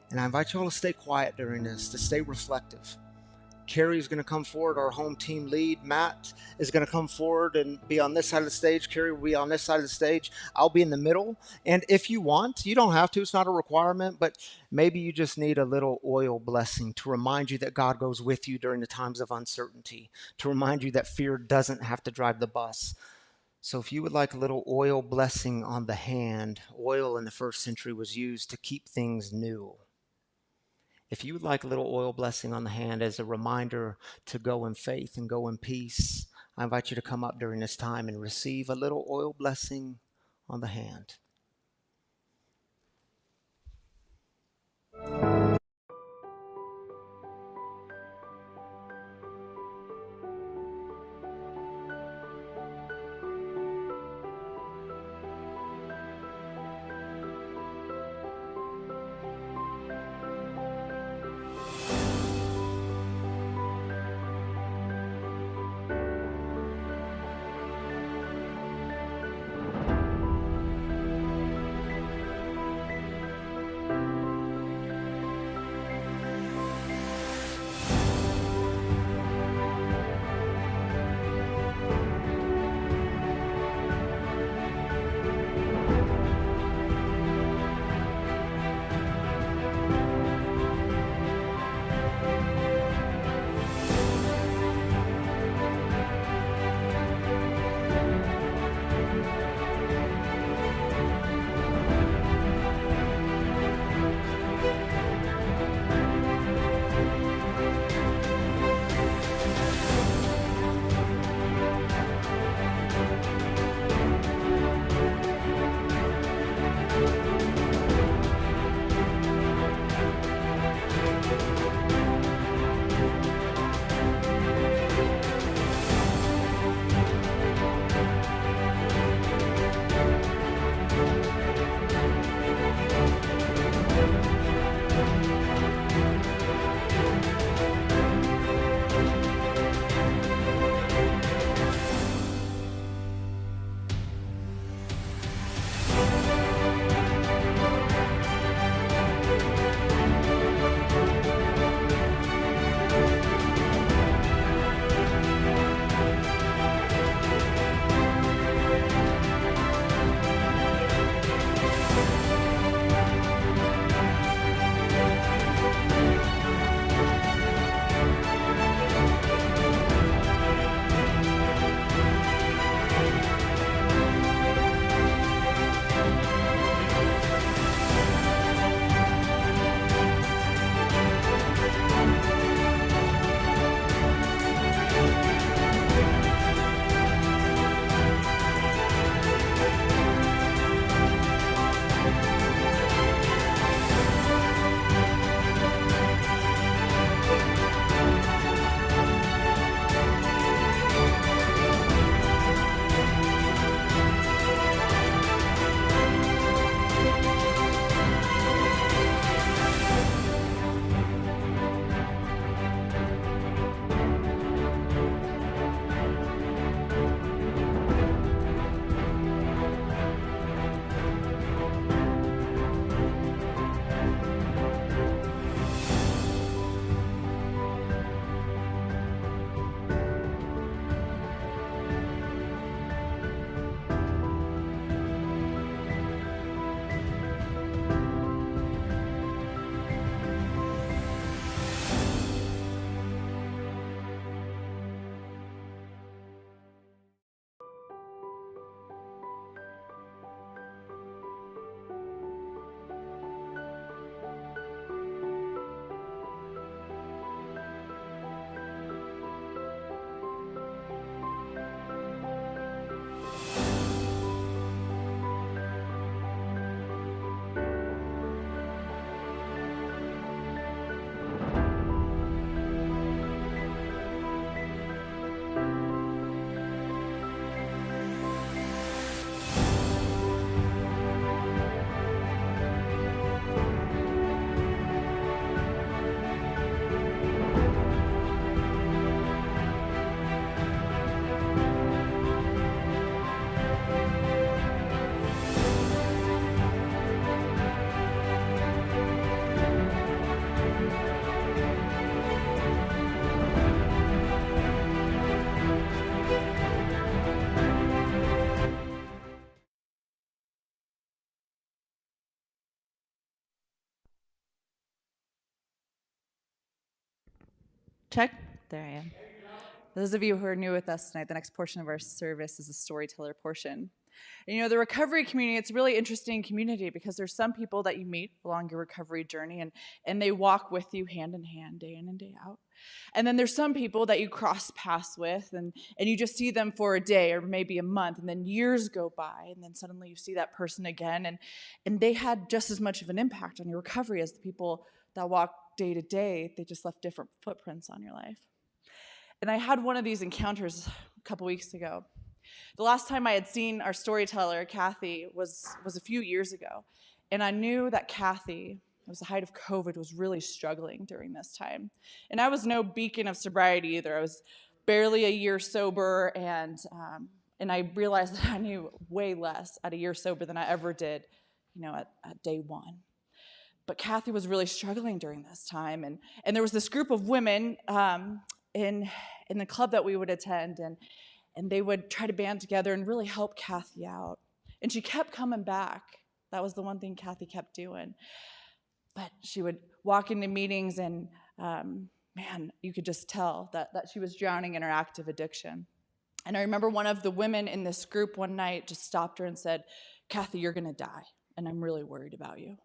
And I invite you all to stay quiet during this, to stay reflective. Carrie is going to come forward, our home team lead. Matt is going to come forward and be on this side of the stage. Carrie will be on this side of the stage. I'll be in the middle. And if you want, you don't have to. It's not a requirement, but maybe you just need a little oil blessing to remind you that God goes with you during the times of uncertainty, to remind you that fear doesn't have to drive the bus. So if you would like a little oil blessing on the hand, oil in the first century was used to keep things new. If you would like a little oil blessing on the hand as a reminder to go in faith and go in peace, I invite you to come up during this time and receive a little oil blessing on the hand. Check. There I am. For those of you who are new with us tonight, the next portion of our service is the storyteller portion. And you know, the recovery community, it's a really interesting community because there's some people that you meet along your recovery journey and they walk with you hand in hand, day in and day out. And then there's some people that you cross paths with and you just see them for a day or maybe a month, and then years go by, and then suddenly you see that person again, and they had just as much of an impact on your recovery as the people that walk day to day. They just left different footprints on your life. And I had one of these encounters a couple weeks ago. The last time I had seen our storyteller, Kathy, was a few years ago. And I knew that Kathy, it was the height of COVID, was really struggling during this time. And I was no beacon of sobriety either. I was barely a year sober, and I realized that I knew way less at a year sober than I ever did, you know, at day one. But Kathy was really struggling during this time. And there was this group of women in the club that we would attend, and they would try to band together and really help Kathy out. And she kept coming back. That was the one thing Kathy kept doing. But she would walk into meetings and, man, you could just tell that she was drowning in her active addiction. And I remember one of the women in this group one night just stopped her and said, "Kathy, you're going to die, and I'm really worried about you."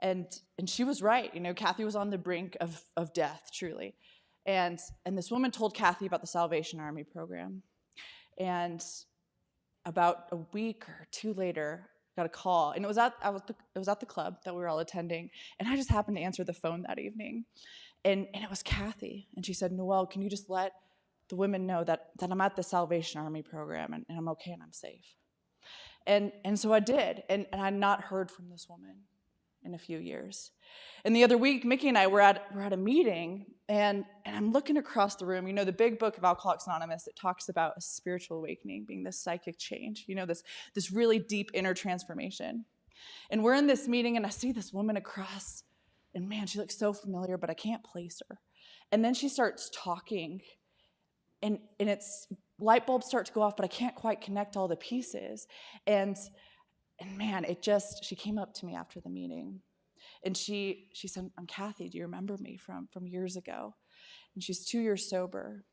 And she was right. You know, Kathy was on the brink of death, truly. And this woman told Kathy about the Salvation Army program. And about a week or two later, got a call, and it was at the club that we were all attending, and I just happened to answer the phone that evening, and it was Kathy, and she said, "Noelle, can you just let the women know that I'm at the Salvation Army program, and I'm okay and I'm safe?" And so I did, and I had not heard from this woman in a few years. And the other week, Mickey and I were at a meeting, and I'm looking across the room. You know, the big book of Alcoholics Anonymous, it talks about a spiritual awakening being this psychic change, you know, this really deep inner transformation. And we're in this meeting, and I see this woman across, and man, she looks so familiar, but I can't place her. And then she starts talking, and it's light bulbs start to go off, but I can't quite connect all the pieces. And man, she came up to me after the meeting, and she said, "I'm Kathy, do you remember me from years ago?" And she's 2 years sober,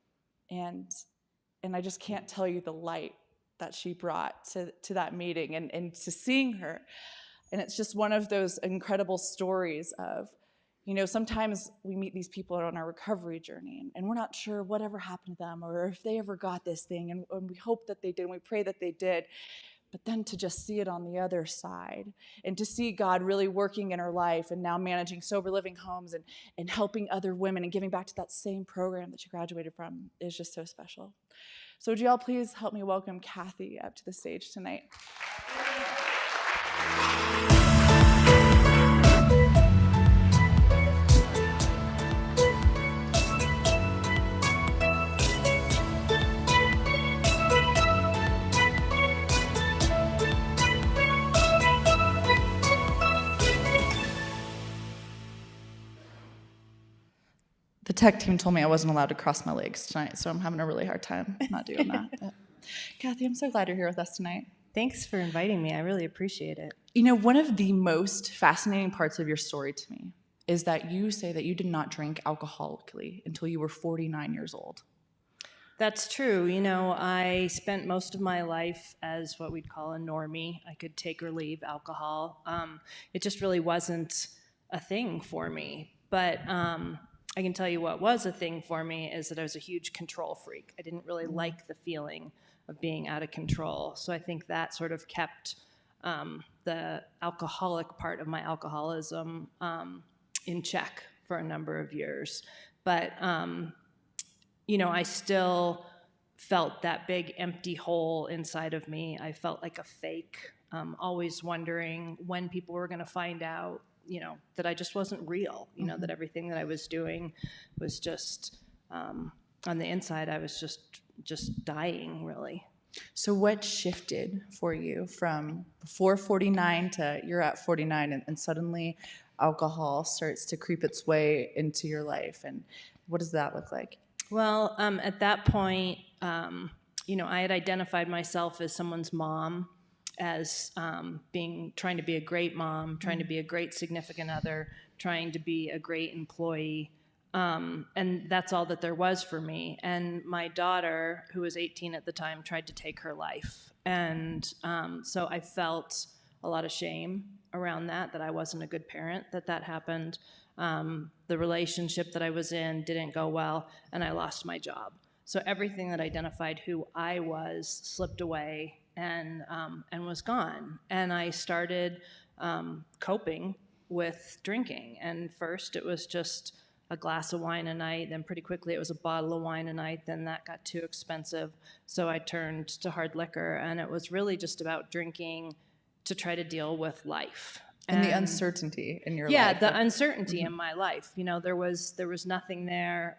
and I just can't tell you the light that she brought to that meeting and to seeing her. And it's just one of those incredible stories of, you know, sometimes we meet these people on our recovery journey, and we're not sure whatever happened to them or if they ever got this thing, and we hope that they did, and we pray that they did. But then to just see it on the other side, and to see God really working in her life, and now managing sober living homes and helping other women and giving back to that same program that she graduated from, is just so special. So would you all please help me welcome Kathy up to the stage tonight? The tech team told me I wasn't allowed to cross my legs tonight, so I'm having a really hard time not doing that. But, Kathy, I'm so glad you're here with us tonight. Thanks for inviting me. I really appreciate it. You know, one of the most fascinating parts of your story to me is that you say that you did not drink alcoholically until you were 49 years old. That's true. You know, I spent most of my life as what we'd call a normie. I could take or leave alcohol. It just really wasn't a thing for me. But I can tell you what was a thing for me is that I was a huge control freak. I didn't really like the feeling of being out of control. So I think that sort of kept the alcoholic part of my alcoholism in check for a number of years. But, you know, I still felt that big empty hole inside of me. I felt like a fake, always wondering when people were going to find out, you know, that I just wasn't real, you know, that everything that I was doing was just, on the inside, I was just dying, really. So what shifted for you from before 49 to you're at 49 and suddenly alcohol starts to creep its way into your life? And what does that look like? Well, at that point, you know, I had identified myself as someone's mom, as trying to be a great mom, trying to be a great significant other, trying to be a great employee. And that's all that there was for me. And my daughter, who was 18 at the time, tried to take her life. And so I felt a lot of shame around that I wasn't a good parent, that happened. The relationship that I was in didn't go well, and I lost my job. So everything that identified who I was slipped away and was gone. And I started coping with drinking. And first it was just a glass of wine a night. Then pretty quickly it was a bottle of wine a night. Then that got too expensive. So I turned to hard liquor. And it was really just about drinking to try to deal with life. And the uncertainty in your life. Yeah, the uncertainty in my life. You know, there was nothing there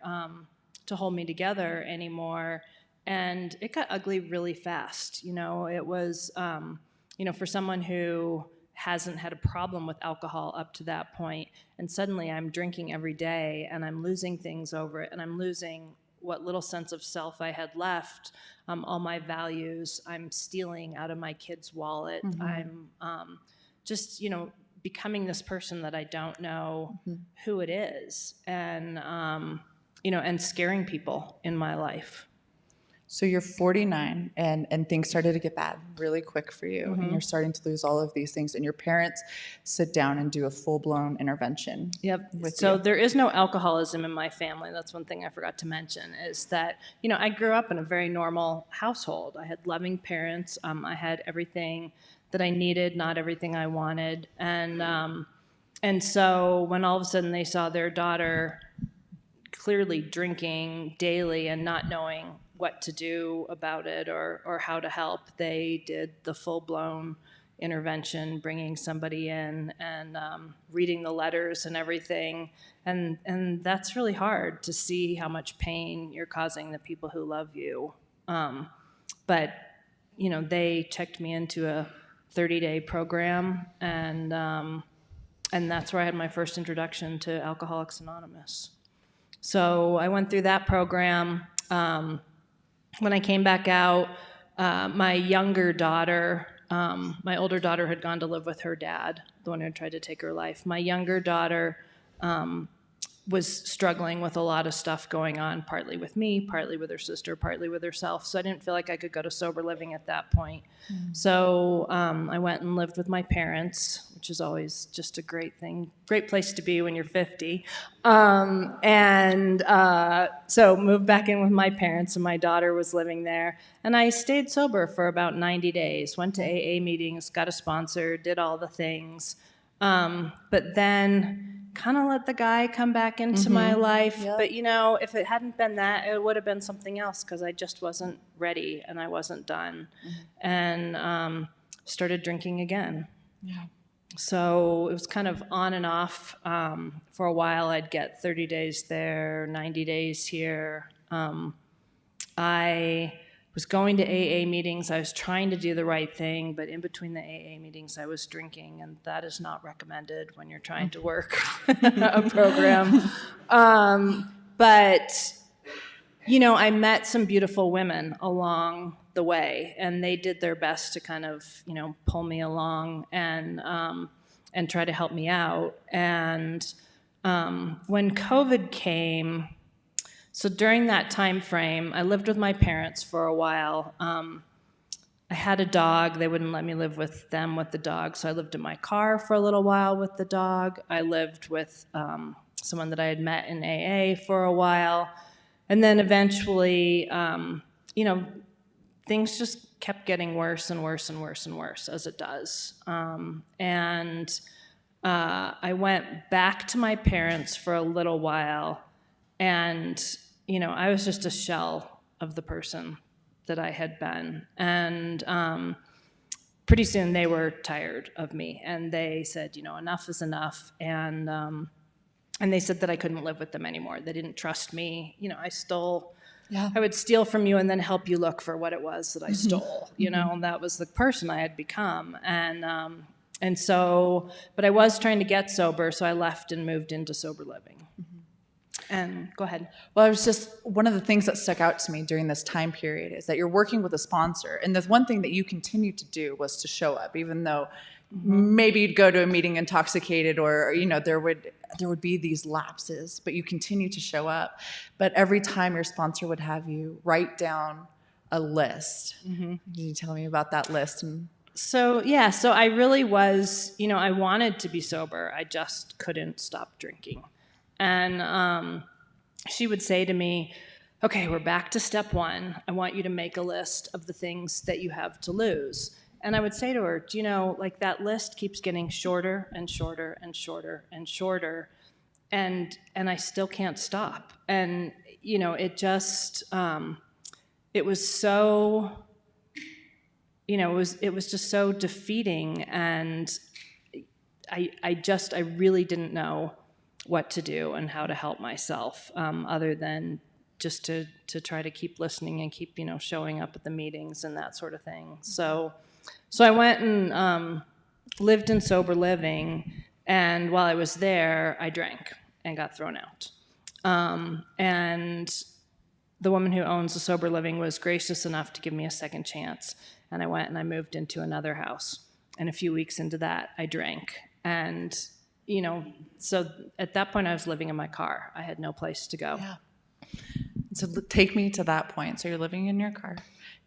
to hold me together anymore. And it got ugly really fast. You know, it was, for someone who hasn't had a problem with alcohol up to that point, and suddenly I'm drinking every day, and I'm losing things over it, and I'm losing what little sense of self I had left, all my values. I'm stealing out of my kid's wallet. I'm just, becoming this person that I don't know who it is, and and scaring people in my life. So you're 49 and things started to get bad really quick for you, and you're starting to lose all of these things, and your parents sit down and do a full-blown intervention. Yep. So there is no alcoholism in my family. That's one thing I forgot to mention, is that, I grew up in a very normal household. I had loving parents. I had everything that I needed, not everything I wanted. And so when all of a sudden they saw their daughter clearly drinking daily and not knowing what to do about it or how to help, they did the full-blown intervention, bringing somebody in and reading the letters and everything. And that's really hard to see how much pain you're causing the people who love you. But they checked me into a 30-day program, and that's where I had my first introduction to Alcoholics Anonymous. So I went through that program. When I came back out, my younger daughter, my older daughter had gone to live with her dad, the one who tried to take her life. My younger daughter was struggling with a lot of stuff going on, partly with me, partly with her sister, partly with herself. So I didn't feel like I could go to sober living at that point. So I went and lived with my parents, which is always just a great thing, great place to be when you're 50. So moved back in with my parents, and my daughter was living there. And I stayed sober for about 90 days, went to AA meetings, got a sponsor, did all the things. But then kind of let the guy come back into my life. Yep. But, if it hadn't been that, it would have been something else, because I just wasn't ready and I wasn't done. And started drinking again. Yeah. So it was kind of on and off. For a while, I'd get 30 days there, 90 days here. I was going to AA meetings. I was trying to do the right thing, but in between the AA meetings, I was drinking, and that is not recommended when you're trying to work a program. But, I met some beautiful women along the way, and they did their best to kind of, pull me along and try to help me out. And when COVID came, so during that time frame, I lived with my parents for a while. I had a dog. They wouldn't let me live with them with the dog, so I lived in my car for a little while with the dog. I lived with someone that I had met in AA for a while. And then eventually, things just kept getting worse and worse and worse and worse, as it does. I went back to my parents for a little while, and, I was just a shell of the person that I had been. And pretty soon they were tired of me, and they said, enough is enough. And they said that I couldn't live with them anymore. They didn't trust me. I stole. Yeah. I would steal from you and then help you look for what it was that I stole, and that was the person I had become. And so, but I was trying to get sober, so I left and moved into sober living. And go ahead. Well, it was just one of the things that stuck out to me during this time period is that you're working with a sponsor. And the one thing that you continued to do was to show up, even though maybe you'd go to a meeting intoxicated, or, there would there would be these lapses, but you continue to show up. But every time your sponsor would have you write down a list. Can you tell me about that list? So I really was, I wanted to be sober. I just couldn't stop drinking. And she would say to me, okay, we're back to step one. I want you to make a list of the things that you have to lose. And I would say to her, like that list keeps getting shorter and shorter and shorter and shorter. And I still can't stop. And, it just, it was so, it was just so defeating. And I really didn't know what to do and how to help myself, other than just to try to keep listening and keep, showing up at the meetings and that sort of thing. So I went and lived in sober living, and while I was there, I drank and got thrown out. And the woman who owns the sober living was gracious enough to give me a second chance, and I went and I moved into another house. And a few weeks into that, I drank. And, so at that point, I was living in my car. I had no place to go. Yeah. So take me to that point. So you're living in your car.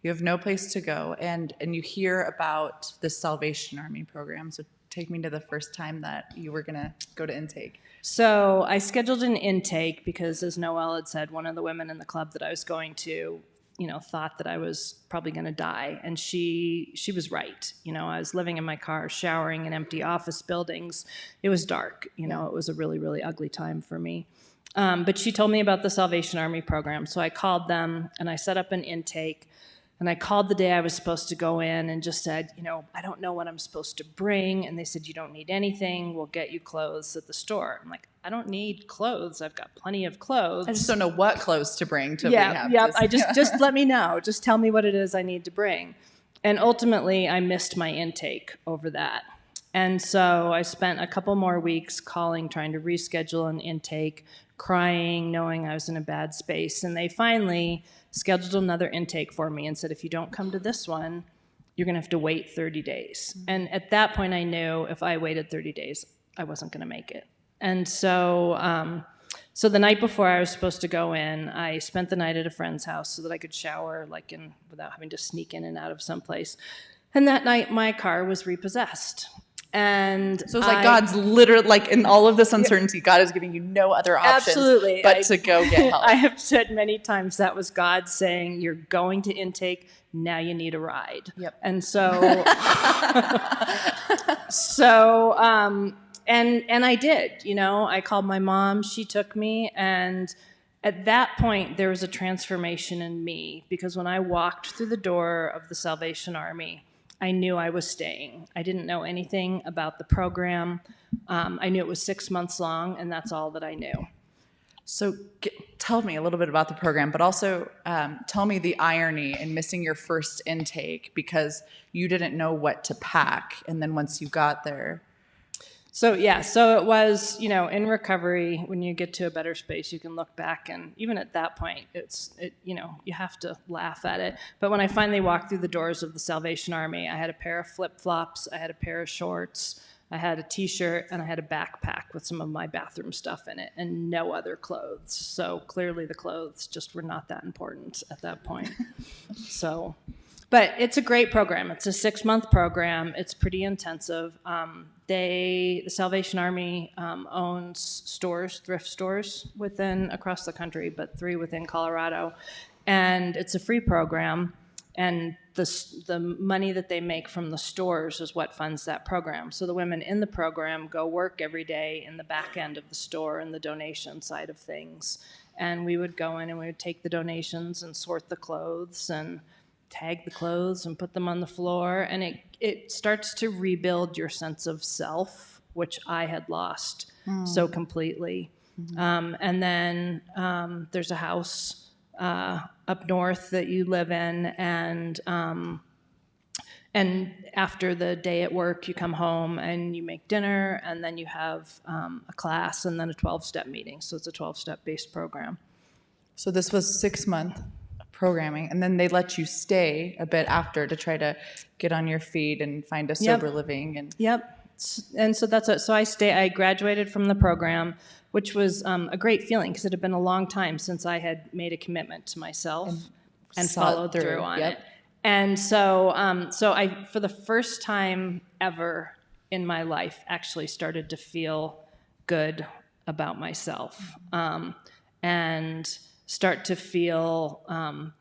You have no place to go, and you hear about the Salvation Army program. So take me to the first time that you were going to go to intake. So I scheduled an intake because, as Noelle had said, one of the women in the club that I was going to, thought that I was probably going to die. And she was right. I was living in my car, showering in empty office buildings. It was dark. It was a really, really ugly time for me. But she told me about the Salvation Army program. So I called them and I set up an intake. And I called the day I was supposed to go in and just said, I don't know what I'm supposed to bring. And they said, you don't need anything. We'll get you clothes at the store. I'm like, I don't need clothes. I've got plenty of clothes. I just don't know what clothes to bring to rehab. Yeah, I just let me know. Just tell me what it is I need to bring. And ultimately, I missed my intake over that. And so I spent a couple more weeks calling, trying to reschedule an intake, crying, knowing I was in a bad space. And they finally scheduled another intake for me and said, if you don't come to this one, you're going to have to wait 30 days. And at that point, I knew if I waited 30 days, I wasn't going to make it. And so so the night before I was supposed to go in, I spent the night at a friend's house so that I could shower without having to sneak in and out of someplace. And that night, my car was repossessed. And so it's like God's literally, like in all of this uncertainty, God is giving you no other options but to go get help. I have said many times that was God saying, you're going to intake, now you need a ride. Yep. And so, and I did, I called my mom, she took me, and at that point, there was a transformation in me, because when I walked through the door of the Salvation Army, I knew I was staying. I didn't know anything about the program. I knew it was 6 months long, and that's all that I knew. So tell me a little bit about the program, but also tell me the irony in missing your first intake because you didn't know what to pack, and then once you got there. So it was, in recovery, when you get to a better space, you can look back, and even at that point, you have to laugh at it. But when I finally walked through the doors of the Salvation Army, I had a pair of flip-flops, I had a pair of shorts, I had a t-shirt, and I had a backpack with some of my bathroom stuff in it, and no other clothes. So clearly the clothes just were not that important at that point. But it's a great program. It's a 6-month program. It's pretty intensive. The Salvation Army owns stores, thrift stores across the country, but 3 within Colorado. And it's a free program. And the money that they make from the stores is what funds that program. So the women in the program go work every day in the back end of the store and the donation side of things. And we would go in and we would take the donations and sort the clothes and tag the clothes and put them on the floor, and it starts to rebuild your sense of self, which I had lost so completely. Mm-hmm. And then there's a house up north that you live in, and after the day at work, you come home and you make dinner, and then you have a class and then a 12-step meeting. So it's a 12-step based program. So this was 6-month programming, and then they let you stay a bit after to try to get on your feet and find a sober living. And And so that's it. So I graduated from the program, which was a great feeling because it had been a long time since I had made a commitment to myself and followed through on it. And so, I, for the first time ever in my life, actually started to feel good about myself, and start to feel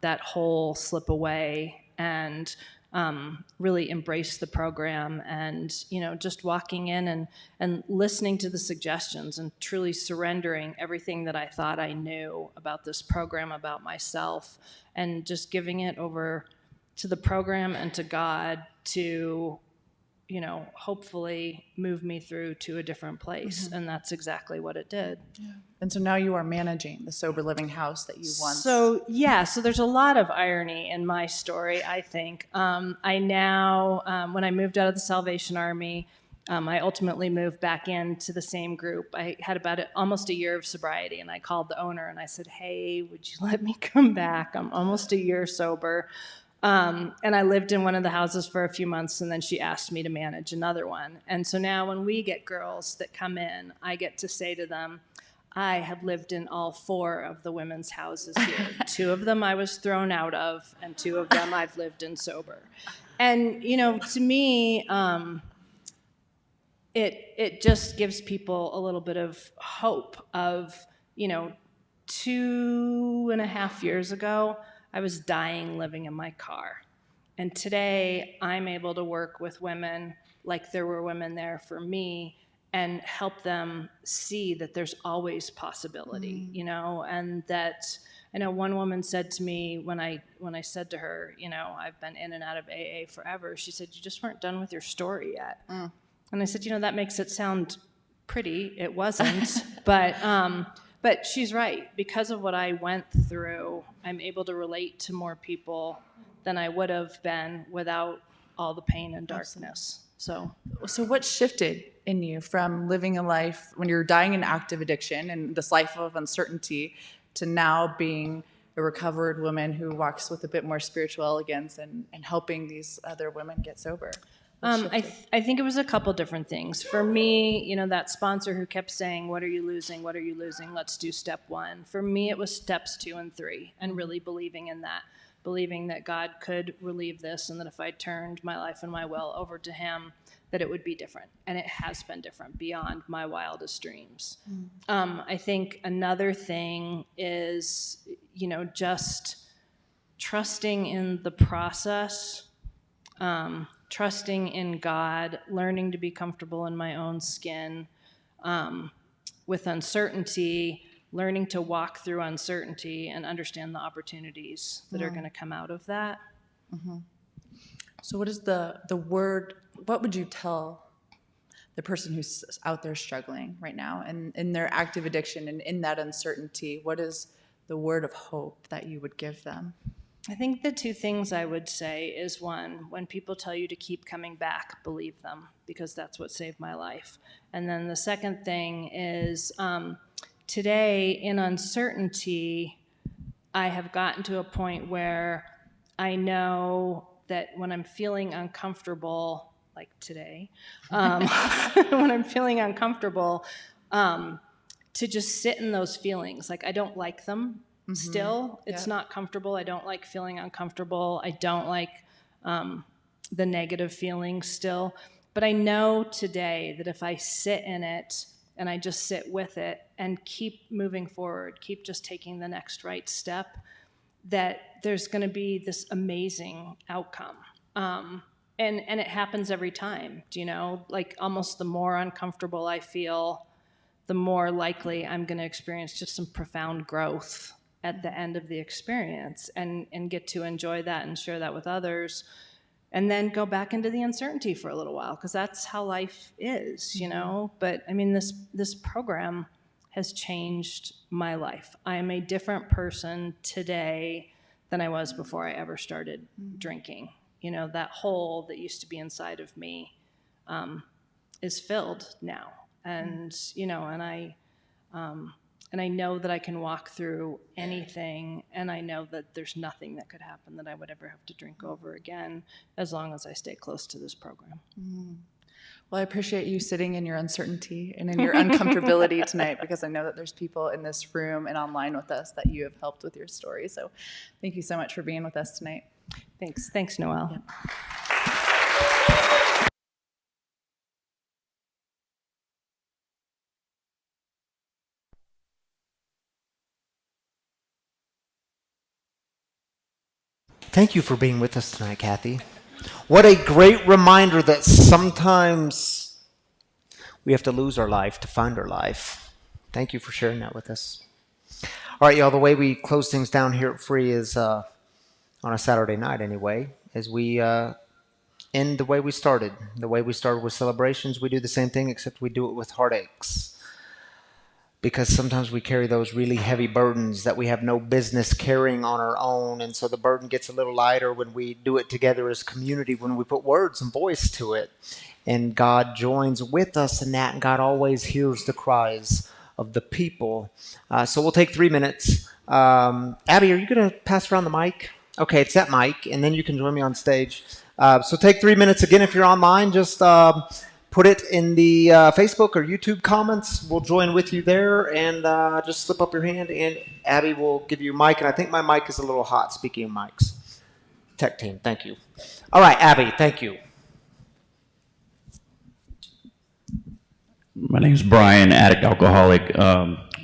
that hole slip away, and really embrace the program, and just walking in and listening to the suggestions and truly surrendering everything that I thought I knew about this program, about myself, and just giving it over to the program and to God to hopefully move me through to a different place. And that's exactly what it did. And so now you are managing the sober living house that you once. So there's a lot of irony in my story, I think. I now, when I moved out of the Salvation Army, I ultimately moved back into the same group. I had almost a year of sobriety, and I called the owner and I said, hey, would you let me come back? I'm almost a year sober. And I lived in one of the houses for a few months, and then she asked me to manage another one. And so now when we get girls that come in, I get to say to them, I have lived in all 4 of the women's houses here. 2 of them I was thrown out of, and 2 of them I've lived in sober. And, to me, it just gives people a little bit of hope of, 2.5 years ago, I was dying living in my car. And today I'm able to work with women like there were women there for me and help them see that there's always possibility, and that I know one woman said to me when I said to her, I've been in and out of AA forever, she said, you just weren't done with your story yet. And I said, that makes it sound pretty. It wasn't, but she's right. Because of what I went through, I'm able to relate to more people than I would have been without all the pain and darkness. So what shifted in you from living a life when you're dying in active addiction and this life of uncertainty to now being a recovered woman who walks with a bit more spiritual elegance and helping these other women get sober? I think it was a couple different things. For me, that sponsor who kept saying, what are you losing? What are you losing? Let's do step 1. For me, it was steps 2 and 3, and really believing in that, believing that God could relieve this, and that if I turned my life and my will over to him, that it would be different. And it has been different beyond my wildest dreams. I think another thing is, just trusting in the process, trusting in God, learning to be comfortable in my own skin, with uncertainty, learning to walk through uncertainty and understand the opportunities that are going to come out of that. So what is the word, what would you tell the person who's out there struggling right now and in their active addiction and in that uncertainty? What is the word of hope that you would give them? I think the 2 things I would say is, 1, when people tell you to keep coming back, believe them, because that's what saved my life. And then the second thing is, today in uncertainty, I have gotten to a point where I know that when I'm feeling uncomfortable, like today, when I'm feeling uncomfortable, to just sit in those feelings. Like, I don't like them. Still, it's not comfortable. I don't like feeling uncomfortable. I don't like the negative feelings still. But I know today that if I sit in it and I just sit with it and keep moving forward, keep just taking the next right step, that there's going to be this amazing outcome. And it happens every time, like almost the more uncomfortable I feel, the more likely I'm going to experience just some profound growth at the end of the experience, and get to enjoy that and share that with others, and then go back into the uncertainty for a little while, because that's how life is, But I mean, this program has changed my life. I am a different person today than I was before I ever started drinking. That hole that used to be inside of me is filled now, and and I know that I can walk through anything, and I know that there's nothing that could happen that I would ever have to drink over again, as long as I stay close to this program. Well, I appreciate you sitting in your uncertainty and in your uncomfortability tonight, because I know that there's people in this room and online with us that you have helped with your story. So thank you so much for being with us tonight. Thanks, Noelle. Yeah. Thank you for being with us tonight, Kathy. What a great reminder that sometimes we have to lose our life to find our life. Thank you for sharing that with us. All right, y'all, the way we close things down here at Free is, on a Saturday night anyway, is we end the way we started. The way we started with celebrations, we do the same thing, except we do it with heartaches. Because sometimes we carry those really heavy burdens that we have no business carrying on our own, and so the burden gets a little lighter when we do it together as community, when we put words and voice to it. And God joins with us in that, and God always hears the cries of the people. So we'll take 3 minutes. Abby, are you going to pass around the mic? Okay, it's that mic, and then you can join me on stage. So take 3 minutes. Again, if you're online, just put it in the Facebook or YouTube comments. We'll join with you there, and just slip up your hand, and Abby will give you a mic. And I think my mic is a little hot, speaking of mics. Tech team, thank you. All right, Abby, thank you. My name's Brian, addict alcoholic.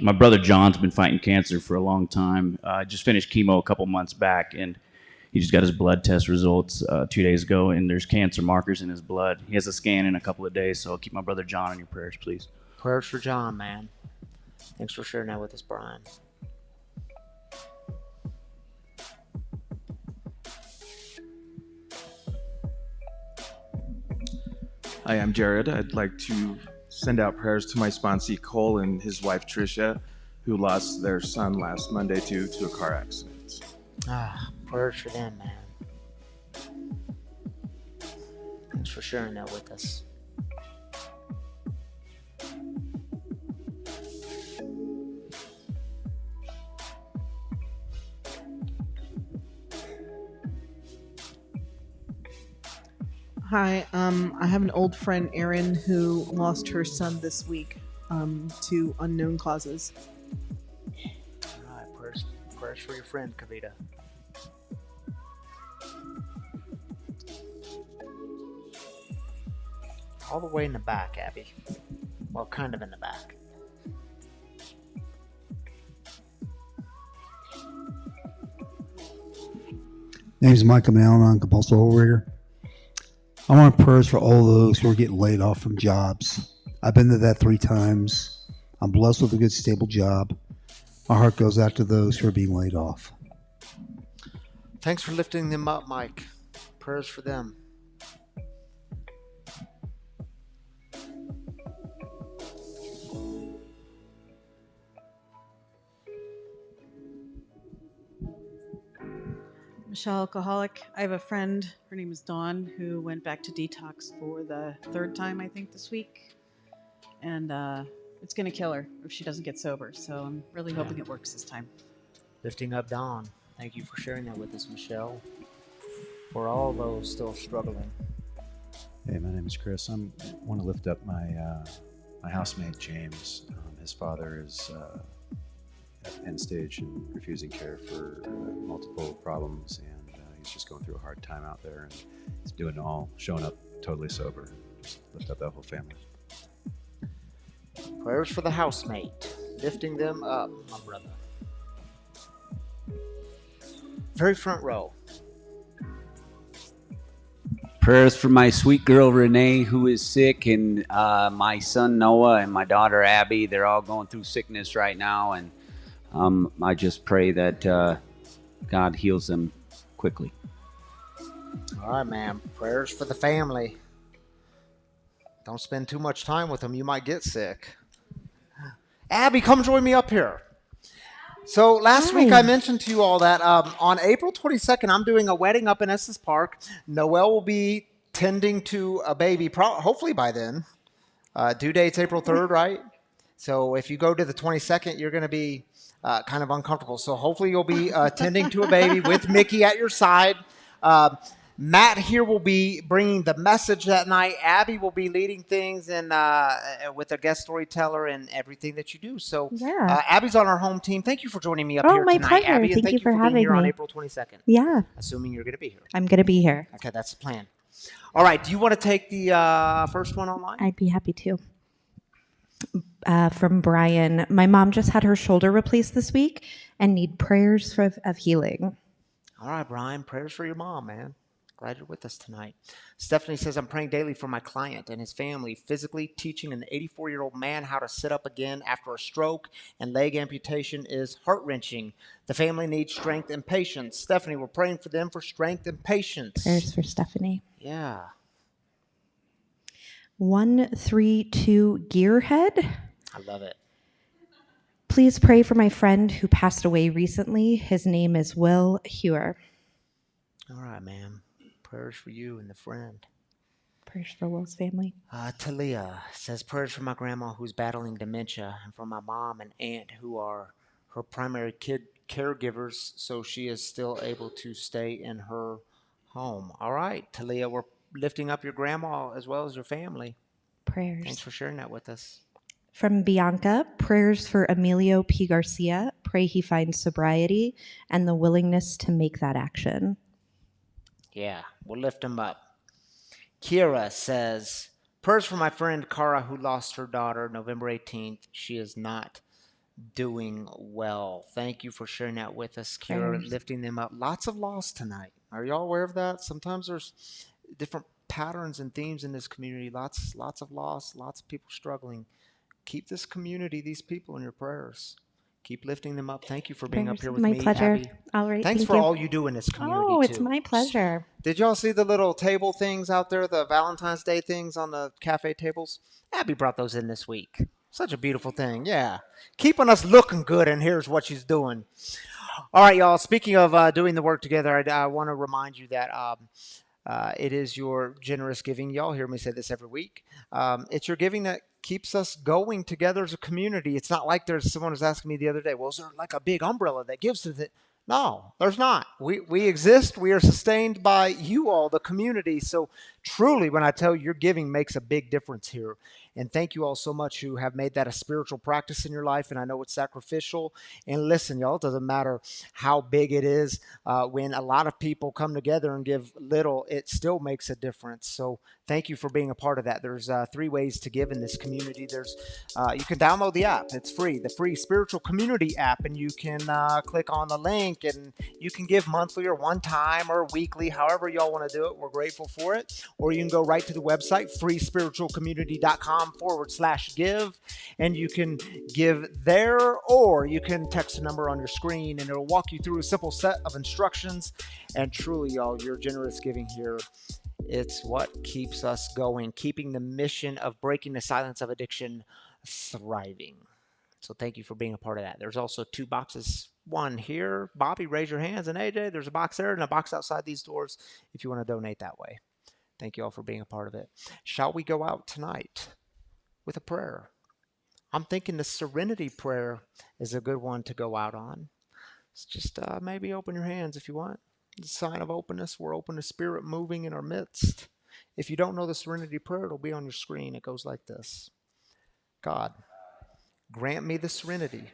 My brother John's been fighting cancer for a long time. I just finished chemo a couple months back, and he just got his blood test results 2 days ago, and there's cancer markers in his blood. He has a scan in a couple of days, so keep my brother John in your prayers, please. Prayers for John, man. Thanks for sharing that with us, Brian. Hi, I'm Jared. I'd like to send out prayers to my sponsee Cole and his wife Tricia, who lost their son last Monday to a car accident. Prayers for them, man. Thanks for sharing that with us. Hi, I have an old friend, Erin, who lost her son this week to unknown causes. All right, prayers for your friend, Kavita. All the way in the back, Abby. Well, kind of in the back. Name's Mike. I'm an Al-Anon compulsive overeater. I want prayers for all those who are getting laid off from jobs. I've been to that 3 times. I'm blessed with a good, stable job. My heart goes out to those who are being laid off. Thanks for lifting them up, Mike. Prayers for them. Michelle, alcoholic. I have a friend, her name is Dawn, who went back to detox for the 3rd time, I think, this week. And it's going to kill her if she doesn't get sober. So I'm really hoping it works this time. Lifting up Dawn. Thank you for sharing that with us, Michelle. For all those still struggling. Hey, my name is Chris. I want to lift up my my housemate, James. His father is at end stage and refusing care for multiple problems, and he's just going through a hard time out there, and he's doing it all, showing up totally sober. Just lift up that whole family. Prayers for the housemate. Lifting them up, my brother. Very front row. Prayers for my sweet girl Renee, who is sick, and my son Noah and my daughter Abby. They're all going through sickness right now, and I just pray that God heals them quickly. All right, man. Prayers for the family. Don't spend too much time with them. You might get sick. Abby, come join me up here. So last week I mentioned to you all that on April 22nd, I'm doing a wedding up in Estes Park. Noelle will be tending to a baby, hopefully by then. Due date's April 3rd, right? So if you go to the 22nd, you're going to be kind of uncomfortable. So hopefully you'll be tending to a baby with Mickey at your side. Matt here will be bringing the message that night. Abby will be leading things and with a guest storyteller and everything that you do. So Yeah. Abby's on our home team. Thank you for joining me up Oh, here my tonight, pleasure. Abby. And Thank you for being having here on me. April 22nd. Yeah. Assuming you're going to be here. I'm going to be here. Okay, that's the plan. All right. Do you want to take the first one online? I'd be happy to. From Brian, my mom just had her shoulder replaced this week and need prayers of healing. All right, Brian. Prayers for your mom, man. Glad you're with us tonight. Stephanie says, I'm praying daily for my client and his family, physically teaching an 84-year-old man how to sit up again after a stroke and leg amputation is heart-wrenching. The family needs strength and patience. Stephanie, we're praying for them for strength and patience. Prayers for Stephanie. Yeah. 132 Gearhead. I love it. Please pray for my friend who passed away recently. His name is Will Hewer. All right, ma'am. Prayers for you and the friend. Prayers for Will's family. Talia says, prayers for my grandma who's battling dementia and for my mom and aunt who are her primary caregivers, so she is still able to stay in her home. All right, Talia, we're lifting up your grandma as well as your family. Prayers. Thanks for sharing that with us. From Bianca, prayers for Emilio P. Garcia. Pray he finds sobriety and the willingness to make that action. Yeah, we'll lift him up. Kira says, prayers for my friend Cara who lost her daughter November 18th. She is not doing well. Thank you for sharing that with us, Kira, Prayers. lifting them up. Lots of loss tonight. Are y'all aware of that? Sometimes there's different patterns and themes in this community. Lots of loss, lots of people struggling. Keep this community, these people in your prayers. Keep lifting them up. Thank you for being up here with my me, pleasure. Abby. All right. Thanks thank for you. all you do in this community, Oh, it's too. my pleasure. Did y'all see the little table things out there, the Valentine's Day things on the cafe tables? Abby brought those in this week. Such a beautiful thing, yeah. Keeping us looking good, and here's what she's doing. All right, y'all. Speaking of doing the work together, I want to remind you that it is your generous giving. Y'all hear me say this every week. It's your giving that keeps us going together as a community. It's not like there's someone was asking me the other day, well, is there like a big umbrella that gives to it? No, there's not. We exist. We are sustained by you all, the community. So truly, when I tell you, your giving makes a big difference here. And thank you all so much who have made that a spiritual practice in your life. And I know it's sacrificial. And listen, y'all, it doesn't matter how big it is. When a lot of people come together and give little, it still makes a difference. So thank you for being a part of that. There's 3 ways to give in this community. There's you can download the app. It's free, the free Spiritual Community app. And you can click on the link and you can give monthly or one time or weekly, however y'all want to do it. We're grateful for it. Or you can go right to the website, freespiritualcommunity.com/give, and you can give there, or you can text a number on your screen and it'll walk you through a simple set of instructions. And truly, y'all, your generous giving here, it's what keeps us going, keeping the mission of breaking the silence of addiction thriving. So thank you for being a part of that. There's also 2 boxes. One here. Bobby, raise your hands. And AJ, there's a box there and a box outside these doors if you want to donate that way. Thank you all for being a part of it. Shall we go out tonight with a prayer? I'm thinking the serenity prayer is a good one to go out on. It's just maybe open your hands if you want. It's a sign of openness. We're open to Spirit moving in our midst. If you don't know the serenity prayer, it'll be on your screen. It goes like this. God, grant me the serenity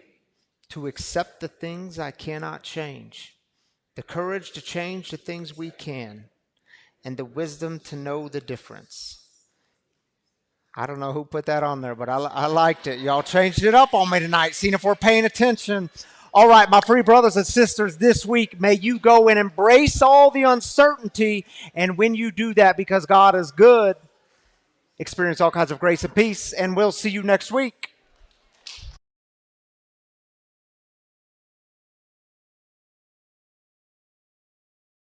to accept the things I cannot change, the courage to change the things we can, and the wisdom to know the difference. I don't know who put that on there, but I liked it. Y'all changed it up on me tonight, seeing if we're paying attention. All right, my free brothers and sisters, this week, may you go and embrace all the uncertainty. And when you do that, because God is good, experience all kinds of grace and peace. And we'll see you next week.